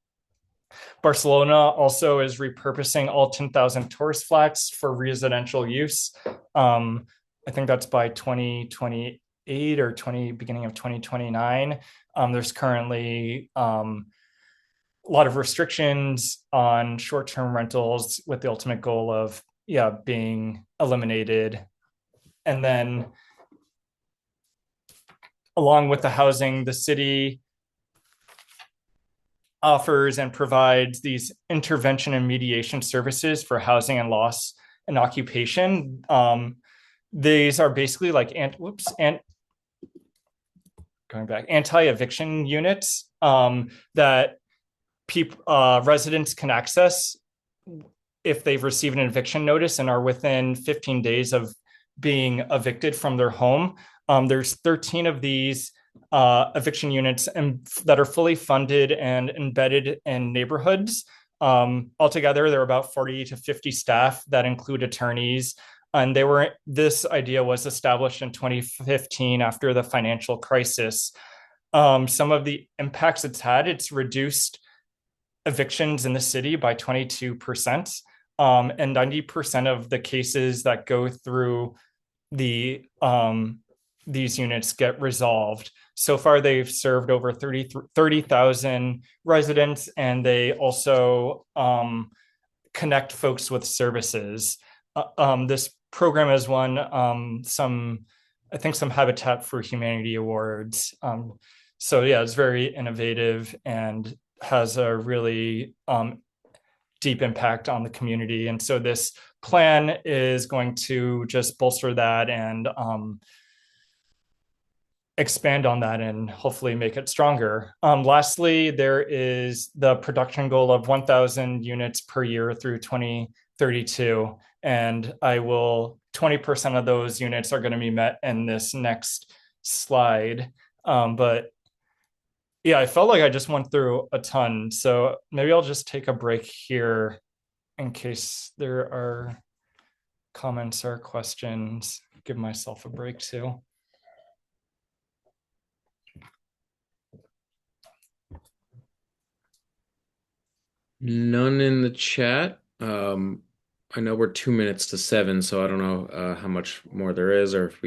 Barcelona also is repurposing all 10,000 tourist flats for residential use. I think that's by 2028 or beginning of 2029. There's currently a lot of restrictions on short-term rentals with the ultimate goal of being eliminated. And then along with the housing, the city offers and provides these intervention and mediation services for housing and loss and occupation. These are basically like anti-eviction units that residents can access if they've received an eviction notice and are within 15 days of being evicted from their home. There's 13 of these eviction units that are fully funded and embedded in neighborhoods. Altogether, there are about 40 to 50 staff that include attorneys. And this idea was established in 2015 after the financial crisis. Some of the impacts it's had, it's reduced evictions in the city by 22%. And 90% of the cases that go through these units get resolved. So far, they've served over 30,000 residents, and they also connect folks with services. This program has won some Habitat for Humanity awards. So it's very innovative and has a really deep impact on the community. And so this plan is going to just bolster that and expand on that and hopefully make it stronger. Lastly, there is the production goal of 1,000 units per year through 2032. And 20% of those units are going to be met in this next slide. But I felt like I just went through a ton. So maybe I'll just take a break here in case there are comments or questions. Give myself a break too.
None in the chat. I know we're 2 minutes to 7, so I don't know how much more there is, or if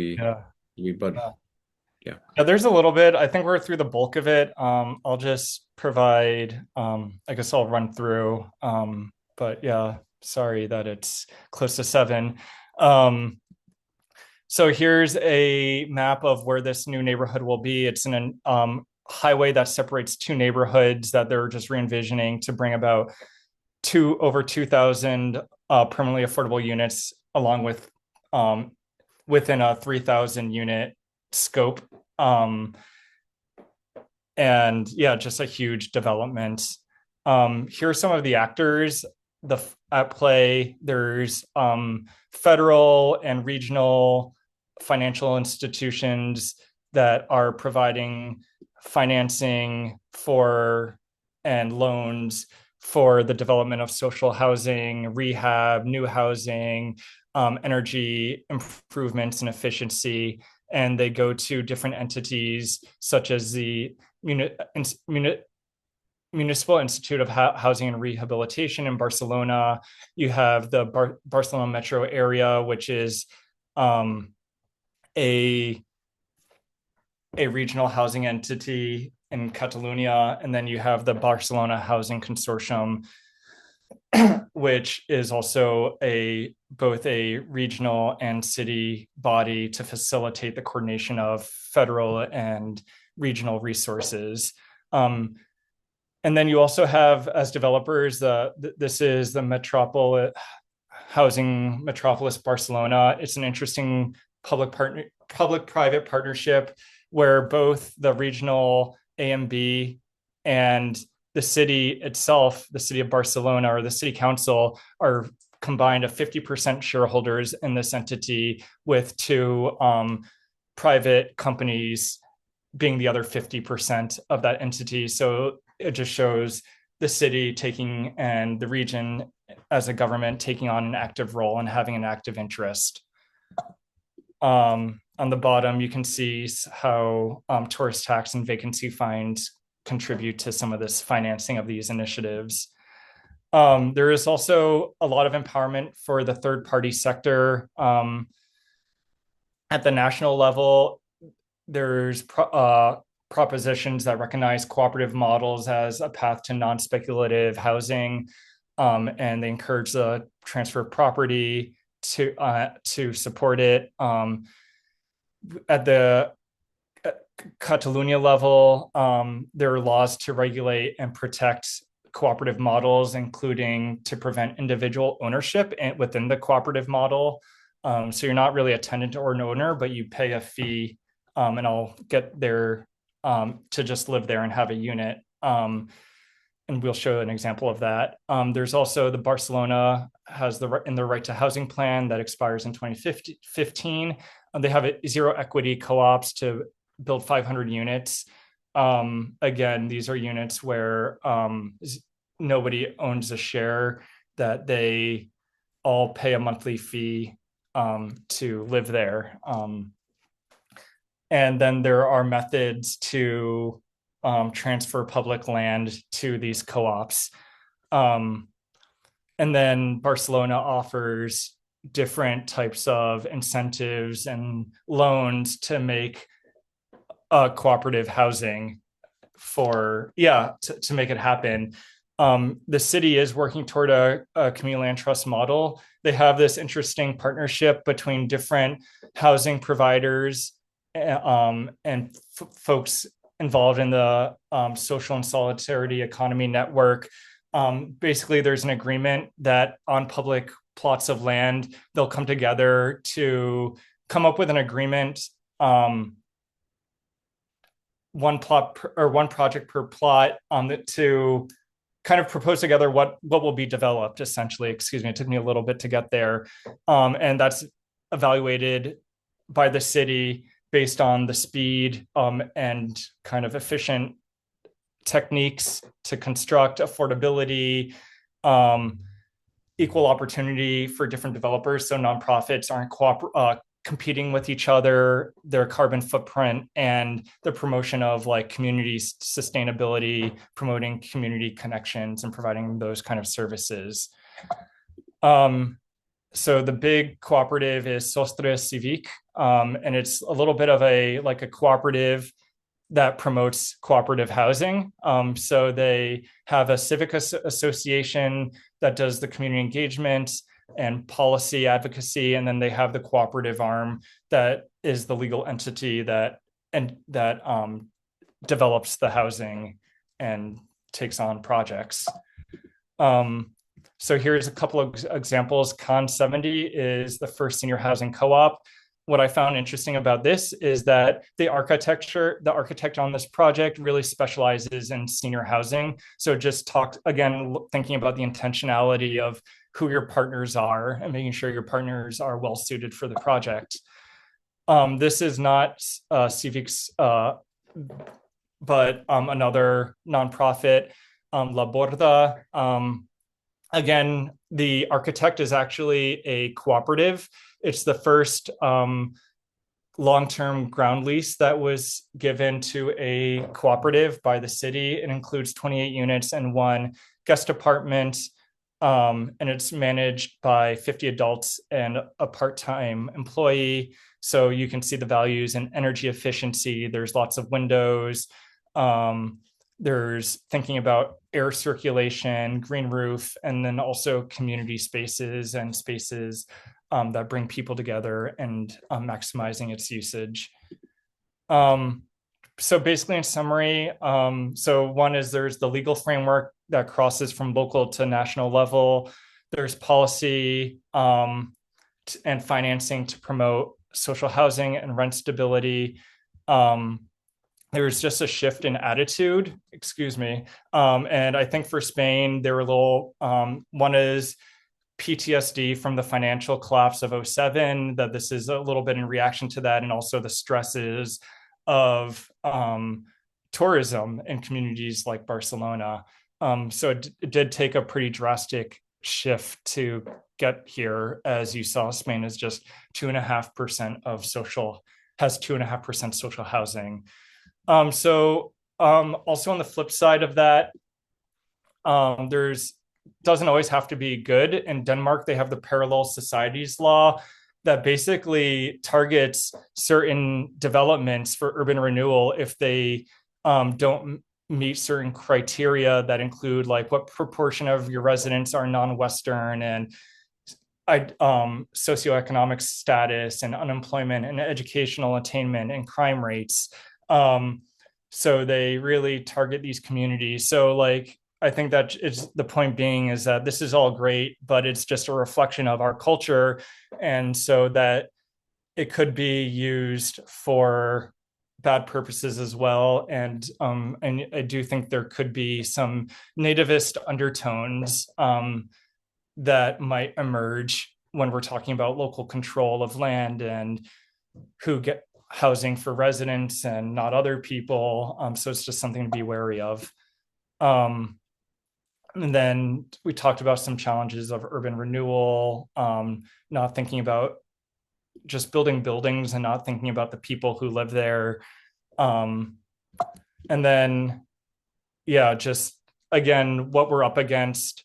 there's a little bit. I think we're through the bulk of it. I'll just provide. I guess I'll run through. But sorry that it's close to 7. So here's a map of where this new neighborhood will be. It's in a highway that separates two neighborhoods that they're just re-envisioning to bring about over 2,000 permanently affordable units, along with within a 3,000 unit scope. And just a huge development. Here are some of the actors at play. There's federal and regional financial institutions that are providing financing for and loans for the development of social housing, rehab, new housing, energy improvements and efficiency. And they go to different entities such as the Municipal Institute of Housing and Rehabilitation in Barcelona. You have the Barcelona metro area, which is a regional housing entity in Catalonia. And then you have the Barcelona Housing Consortium, which is also both a regional and city body to facilitate the coordination of federal and regional resources. And then you also have, as developers, this is the Housing Metropolis Barcelona. It's an interesting public-private partnership where both the regional AMB and the city itself, the city of Barcelona or the city council, are combined of 50% shareholders in this entity, with two private companies being the other 50% of that entity. So it just shows the city taking and the region as a government taking on an active role and having an active interest. On the bottom, you can see how tourist tax and vacancy fines contribute to some of this financing of these initiatives. There is also a lot of empowerment for the third-party sector. At the national level, there's propositions that recognize cooperative models as a path to non-speculative housing, and they encourage the transfer of property to support it. At the Catalonia level, there are laws to regulate and protect cooperative models, including to prevent individual ownership within the cooperative model. So you're not really a tenant or an owner, but you pay a fee, and I'll get there to just live there and have a unit. And we'll show an example of that. There's also the Barcelona has the right to housing plan that expires in 2015. They have zero equity co-ops to build 500 units. Again, these are units where nobody owns a share, that they all pay a monthly fee to live there. And then there are methods to transfer public land to these co-ops. And then Barcelona offers different types of incentives and loans to make cooperative housing to make it happen. The city is working toward a community land trust model. They have this interesting partnership between different housing providers and folks involved in the social and solidarity economy network. Basically, there's an agreement that on public plots of land, they'll come together to come up with an agreement, one project per plot, to kind of propose together what will be developed, essentially. Excuse me, it took me a little bit to get there. And that's evaluated by the city based on the speed and kind of efficient techniques to construct, affordability, equal opportunity for different developers, so nonprofits aren't competing with each other, their carbon footprint, and the promotion of like community sustainability, promoting community connections and providing those kind of services. So the big cooperative is Sostre Civic, and it's a little bit of a cooperative that promotes cooperative housing. So they have a civic association that does the community engagement and policy advocacy, and then they have the cooperative arm that is the legal entity that develops the housing and takes on projects. So here's a couple of examples. Con 70 is the first senior housing co-op. What I found interesting about this is that the architect on this project really specializes in senior housing. So just thinking about the intentionality of who your partners are and making sure your partners are well suited for the project. This is not Civic's, but another nonprofit, La Borda. Again, the architect is actually a cooperative. It's the first long-term ground lease that was given to a cooperative by the city. It includes 28 units and one guest apartment, and it's managed by 50 adults and a part-time employee. So you can see the values in energy efficiency. There's lots of windows. There's thinking about air circulation, green roof, and then also community spaces and spaces that bring people together and maximizing its usage. So basically, in summary, so one is there's the legal framework that crosses from local to national level. There's policy and financing to promote social housing and rent stability. There's just a shift in attitude, excuse me. And I think for Spain, they were a little, one is PTSD from the financial collapse of '07, that this is a little bit in reaction to that, and also the stresses of tourism in communities like Barcelona. So it did take a pretty drastic shift to get here. As you saw, Spain is just 2.5% of social, has 2.5% social housing. Also on the flip side of that, there's doesn't always have to be good. In Denmark, they have the parallel societies law that basically targets certain developments for urban renewal if they don't meet certain criteria that include like what proportion of your residents are non-Western and socioeconomic status and unemployment and educational attainment and crime rates. So they really target these communities. So like, I think that is the point being is that this is all great, but it's just a reflection of our culture. And so that it could be used for bad purposes as well. And I do think there could be some nativist undertones that might emerge when we're talking about local control of land and who get housing for residents and not other people. So it's just something to be wary of. And then we talked about some challenges of urban renewal, not thinking about just building buildings and not thinking about the people who live there. And then, yeah, just again, what we're up against,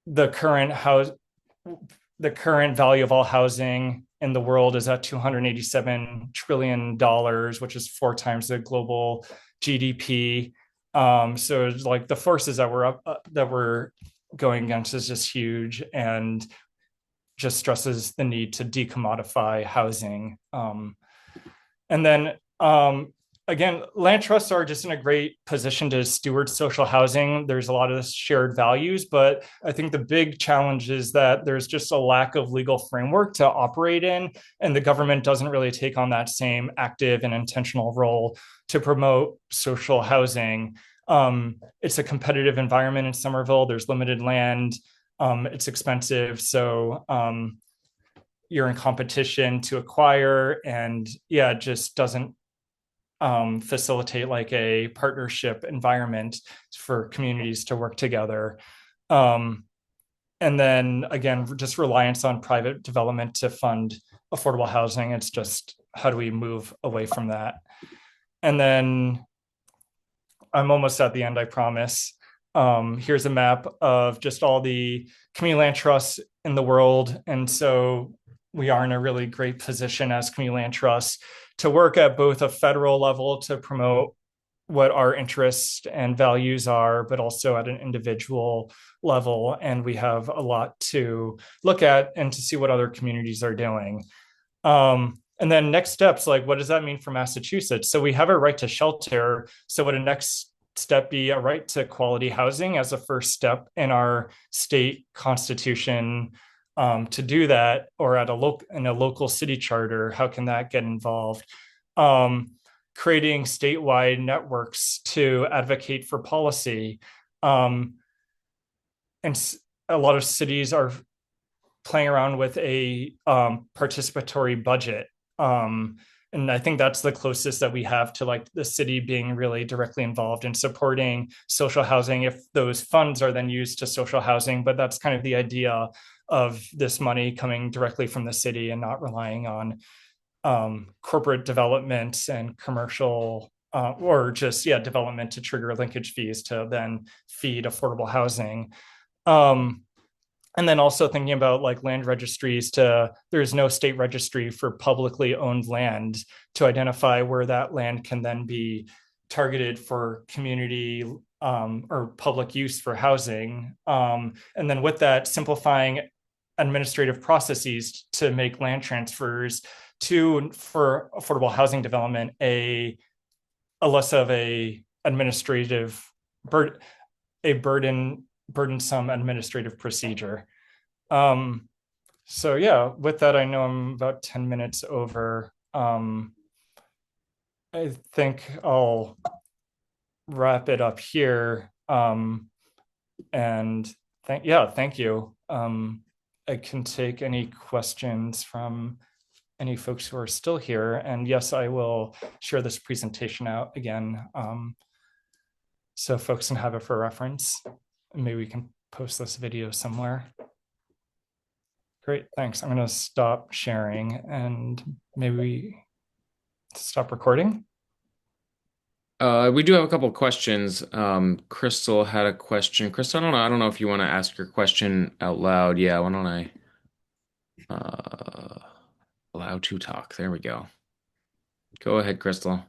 the current value of all housing in the world is at $287 trillion, which is 4 times the global GDP. So it's like the forces that we're going against is just huge and just stresses the need to decommodify housing. And then again, land trusts are just in a great position to steward social housing. There's a lot of shared values, but I think the big challenge is that there's just a lack of legal framework to operate in, and the government doesn't really take on that same active and intentional role to promote social housing. It's a competitive environment in Somerville. There's limited land. It's expensive. So you're in competition to acquire, and yeah, it just doesn't facilitate like a partnership environment for communities to work together. And then again, just reliance on private development to fund affordable housing. It's just, how do we move away from that? And then I'm almost at the end, I promise. Here's a map of just all the community land trusts in the world. And so we are in a really great position as community land trusts to work at both a federal level to promote what our interests and values are, but also at an individual level. And we have a lot to look at and to see what other communities are doing. And then next steps, like what does that mean for Massachusetts? So we have a right to shelter. So would a next step be a right to quality housing as a first step in our state constitution to do that, or at in a local city charter? How can that get involved? Creating statewide networks to advocate for policy. And a lot of cities are playing around with a participatory budget. And I think that's the closest that we have to like the city being really directly involved in supporting social housing, if those funds are then used to social housing. But that's kind of the idea of this money coming directly from the city and not relying on corporate development and commercial or just, yeah, development to trigger linkage fees to then feed affordable housing. And then also thinking about like land registries there's no state registry for publicly owned land to identify where that land can then be targeted for community or public use for housing. And then with that, simplifying administrative processes to make land transfers for affordable housing development a less of a administrative burdensome administrative procedure. So yeah, with that, I know I'm about 10 minutes over. I think I'll wrap it up here. And thank you. I can take any questions from any folks who are still here. And yes, I will share this presentation out again, so folks can have it for reference. Maybe we can post this video somewhere. Great, thanks. I'm going to stop sharing and maybe we stop recording.
We do have a couple of questions. Crystal had a question. Crystal, I don't know if you want to ask your question out loud. Yeah, why don't I allow to talk? There we go. Go ahead, Crystal.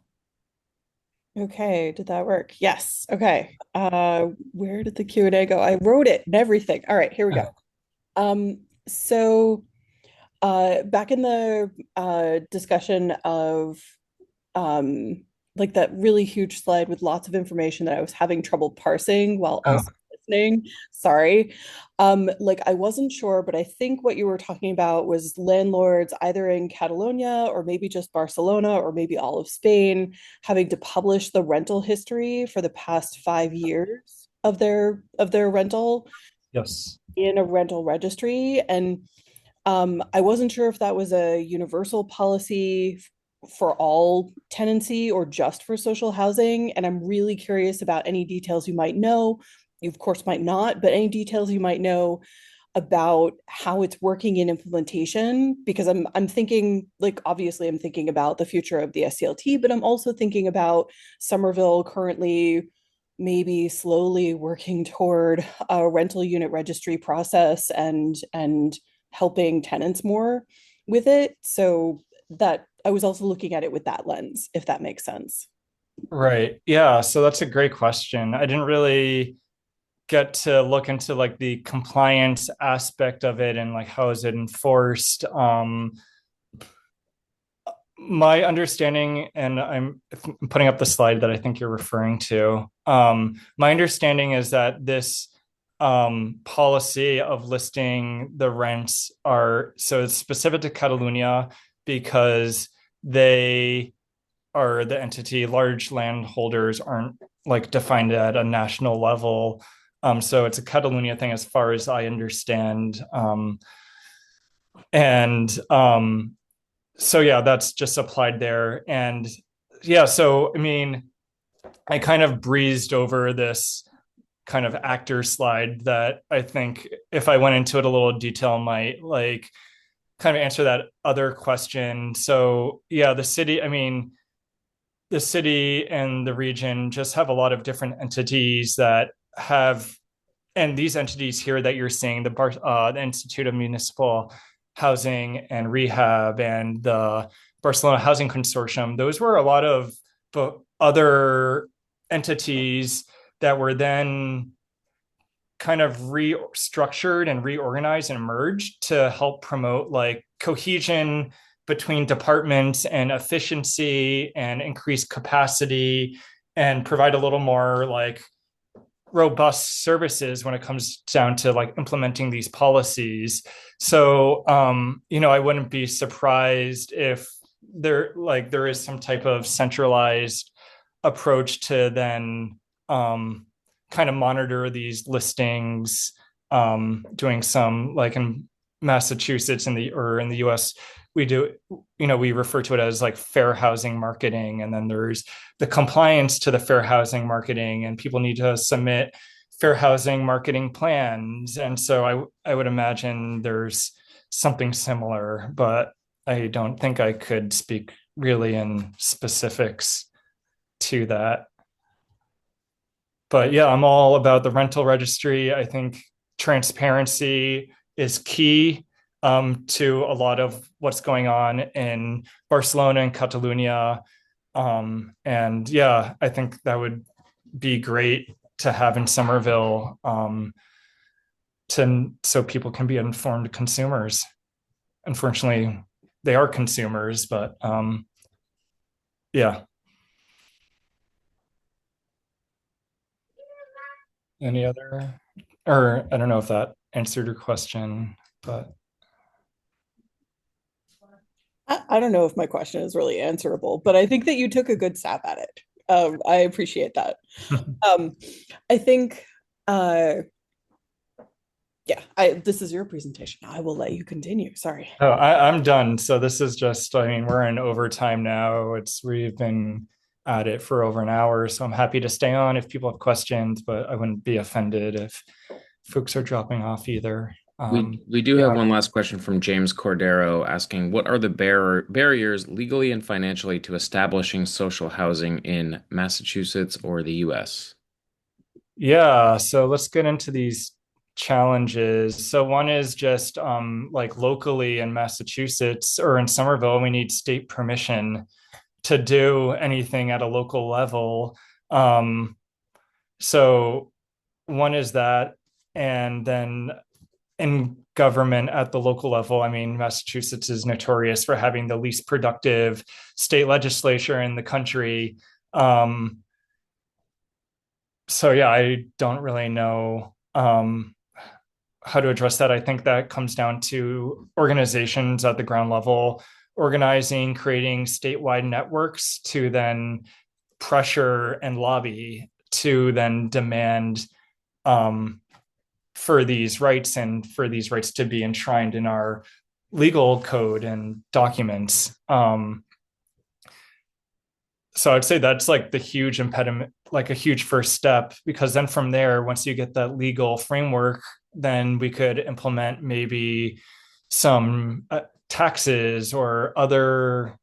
Okay, did that work? Yes. Okay. Where did the Q&A go? I wrote it and everything. All right, here we go. So back in the discussion of like that really huge slide with lots of information that I was having trouble parsing while
Oh,
also listening. Sorry. Like I wasn't sure, but I think what you were talking about was landlords either in Catalonia or maybe just Barcelona or maybe all of Spain having to publish the rental history for the past 5 years of their rental
yes.
in a rental registry. And I wasn't sure if that was a universal policy for all tenancy or just for social housing. And I'm really curious about any details you might know. You, of course, might not, but any details you might know about how it's working in implementation, because I'm thinking, like, obviously I'm thinking about the future of the SCLT, but I'm also thinking about Somerville currently maybe slowly working toward a rental unit registry process and helping tenants more with it. So that I was also looking at it with that lens, if that makes sense.
Right. Yeah. So that's a great question. I didn't really get to look into like the compliance aspect of it and like how is it enforced. My understanding, and I'm putting up the slide that I think you're referring to. My understanding is that this policy of listing the rents are so it's specific to Catalonia because they are the entity. Large landholders aren't like defined at a national level. So it's a Catalonia thing as far as I understand. And so yeah, that's just applied there. And yeah, so I mean, I kind of breezed over this kind of actor slide that I think if I went into it a little detail might like kind of answer that other question. So yeah, the city and the region just have a lot of different entities that have, and these entities here that you're seeing, the Institute of Municipal Housing and Rehab and the Barcelona Housing Consortium, those were a lot of other entities that were then kind of restructured and reorganized and merged to help promote like cohesion between departments and efficiency and increase capacity and provide a little more like robust services when it comes down to like implementing these policies. So I wouldn't be surprised if there is some type of centralized approach to then kind of monitor these listings, doing some like in Massachusetts in the US, we do, we refer to it as like fair housing marketing. And then there's the compliance to the fair housing marketing, and people need to submit fair housing marketing plans. And so I would imagine there's something similar, but I don't think I could speak really in specifics to that. But yeah, I'm all about the rental registry. I think transparency is key to a lot of what's going on in Barcelona and Catalonia. And yeah, I think that would be great to have in Somerville, so people can be informed consumers. Unfortunately, they are consumers, but yeah. Any other, or I don't know if that answered your question, but
I don't know if my question is really answerable, but I think that you took a good stab at it. I appreciate that. Um, I think, uh, yeah, this is your presentation. I will let you continue. Sorry.
Oh, I'm done. So this is just, I mean, we're in overtime now. We've been at it for over an hour, so I'm happy to stay on if people have questions, but I wouldn't be offended if folks are dropping off either.
We do have
Yeah.
one last question from James Cordero asking, what are the barriers legally and financially to establishing social housing in Massachusetts or the US?
Yeah, so let's get into these challenges. So one is just like locally in Massachusetts or in Somerville, we need state permission to do anything at a local level. Um, so one is that, and then in government at the local level, I mean, Massachusetts is notorious for having the least productive state legislature in the country. So yeah, I don't really know how to address that. I think that comes down to organizations at the ground level, organizing, creating statewide networks to then pressure and lobby to then demand for these rights and for these rights to be enshrined in our legal code and documents. So I'd say that's like the huge impediment, like a huge first step, because then from there, once you get that legal framework, then we could implement maybe some taxes or other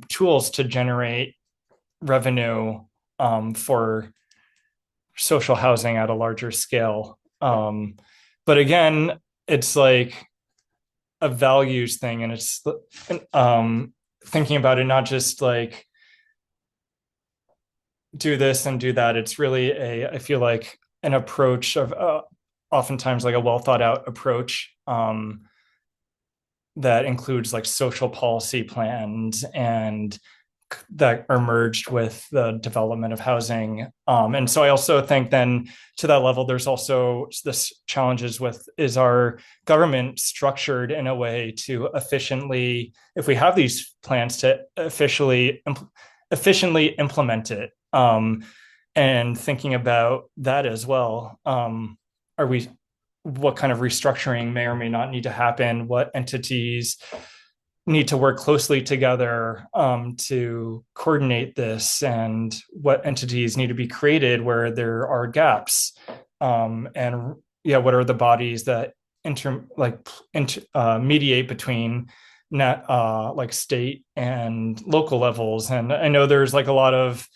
tools to generate revenue for social housing at a larger scale. But again, it's like a values thing, and it's thinking about it not just like do this and do that. It's really I feel like an approach of oftentimes like a well thought out approach that includes like social policy plans and that are merged with the development of housing. And so I also think then to that level, there's also this challenges with, is our government structured in a way to efficiently, if we have these plans, to efficiently implement it? And thinking about that as well. Are we, what kind of restructuring may or may not need to happen? What entities need to work closely together to coordinate this, and what entities need to be created where there are gaps? And yeah, what are the bodies that mediate between like state and local levels? And I know there's like a lot of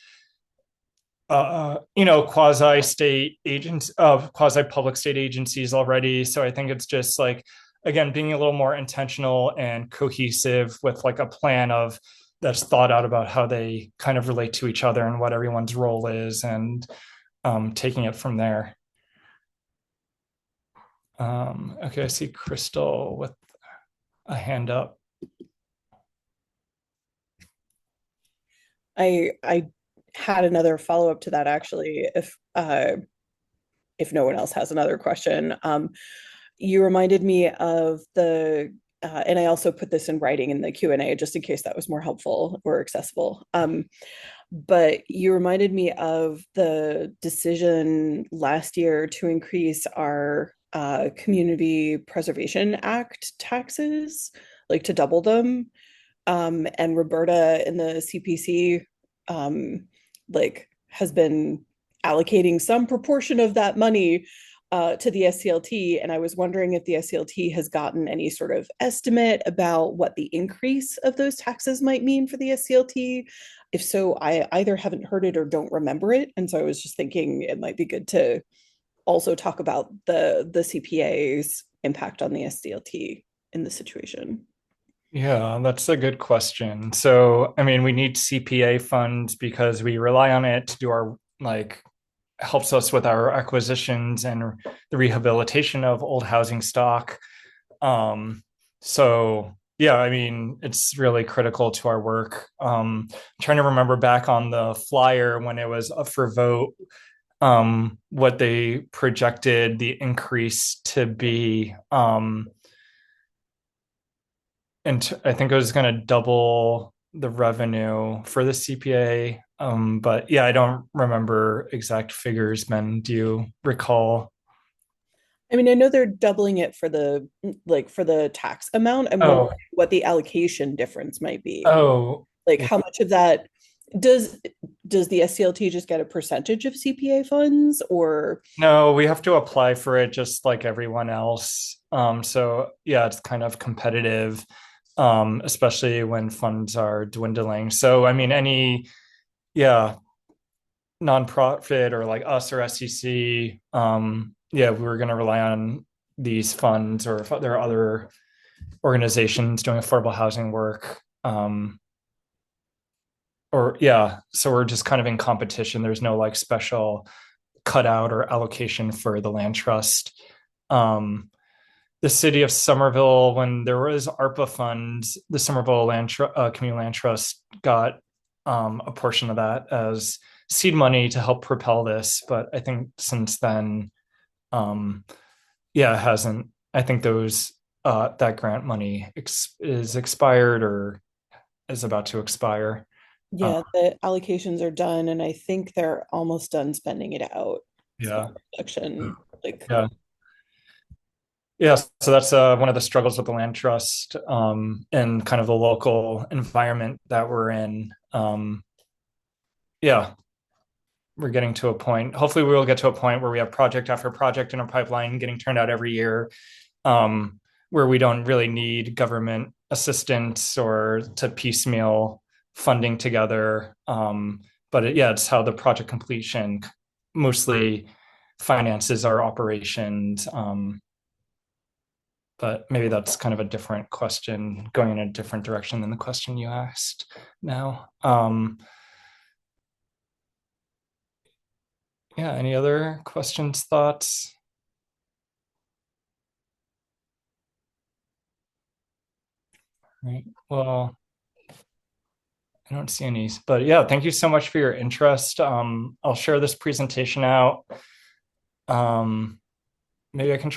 quasi-state agents, quasi-public state agencies already. So I think it's just like, again, being a little more intentional and cohesive with like a plan of that's thought out about how they kind of relate to each other and what everyone's role is, and taking it from there. Okay, I see Crystal with a hand up.
I had another follow-up to that actually, if no one else has another question. You reminded me of the and I also put this in writing in the Q&A just in case that was more helpful or accessible. But you reminded me of the decision last year to increase our Community Preservation Act taxes, like to double them. And Roberta in the CPC like has been allocating some proportion of that money to the SCLT. And I was wondering if the SCLT has gotten any sort of estimate about what the increase of those taxes might mean for the SCLT. If so, I either haven't heard it or don't remember it. And so I was just thinking it might be good to also talk about the CPA's impact on the SCLT in the situation.
Yeah, that's a good question. So, I mean, we need CPA funds because we rely on it to do our, like, helps us with our acquisitions and the rehabilitation of old housing stock. So yeah, I mean, it's really critical to our work. Trying to remember back on the flyer when it was up for vote, what they projected the increase to be. and I think it was going to double the revenue for the CPA. But yeah, I don't remember exact figures. Men, do you recall?
I mean, I know they're doubling it for the for the tax amount. I'm wondering
Oh,
what the allocation difference might be.
oh,
Like how much of that does does the SCLT just get a percentage of CPA funds or
no, we have to apply for it just like everyone else. So yeah, it's kind of competitive, especially when funds are dwindling. So I mean, yeah, nonprofit or like us or SEC, yeah, we were going to rely on these funds, or if there are other organizations doing affordable housing work, or yeah, so we're just kind of in competition. There's no like special cutout or allocation for the land trust. Um, the city of Somerville, when there was ARPA funds, the Somerville Community Land Trust got a portion of that as seed money to help propel this. But I think since then, um, yeah, it hasn't. I think those that grant money is expired or is about to expire. Uh,
yeah, the allocations are done and I think they're almost done spending it out. So
yeah,
election, like
yeah. Yeah, so that's one of the struggles with the land trust, and kind of the local environment that we're in. Yeah, we're getting to a point. Hopefully, we will get to a point where we have project after project in a pipeline getting turned out every year, where we don't really need government assistance or to piecemeal funding together. But it's how the project completion mostly finances our operations. But maybe that's kind of a different question, going in a different direction than the question you asked now. Yeah, any other questions, thoughts? Right. Well, I don't see any, but yeah, thank you so much for your interest. I'll share this presentation out. Maybe I can try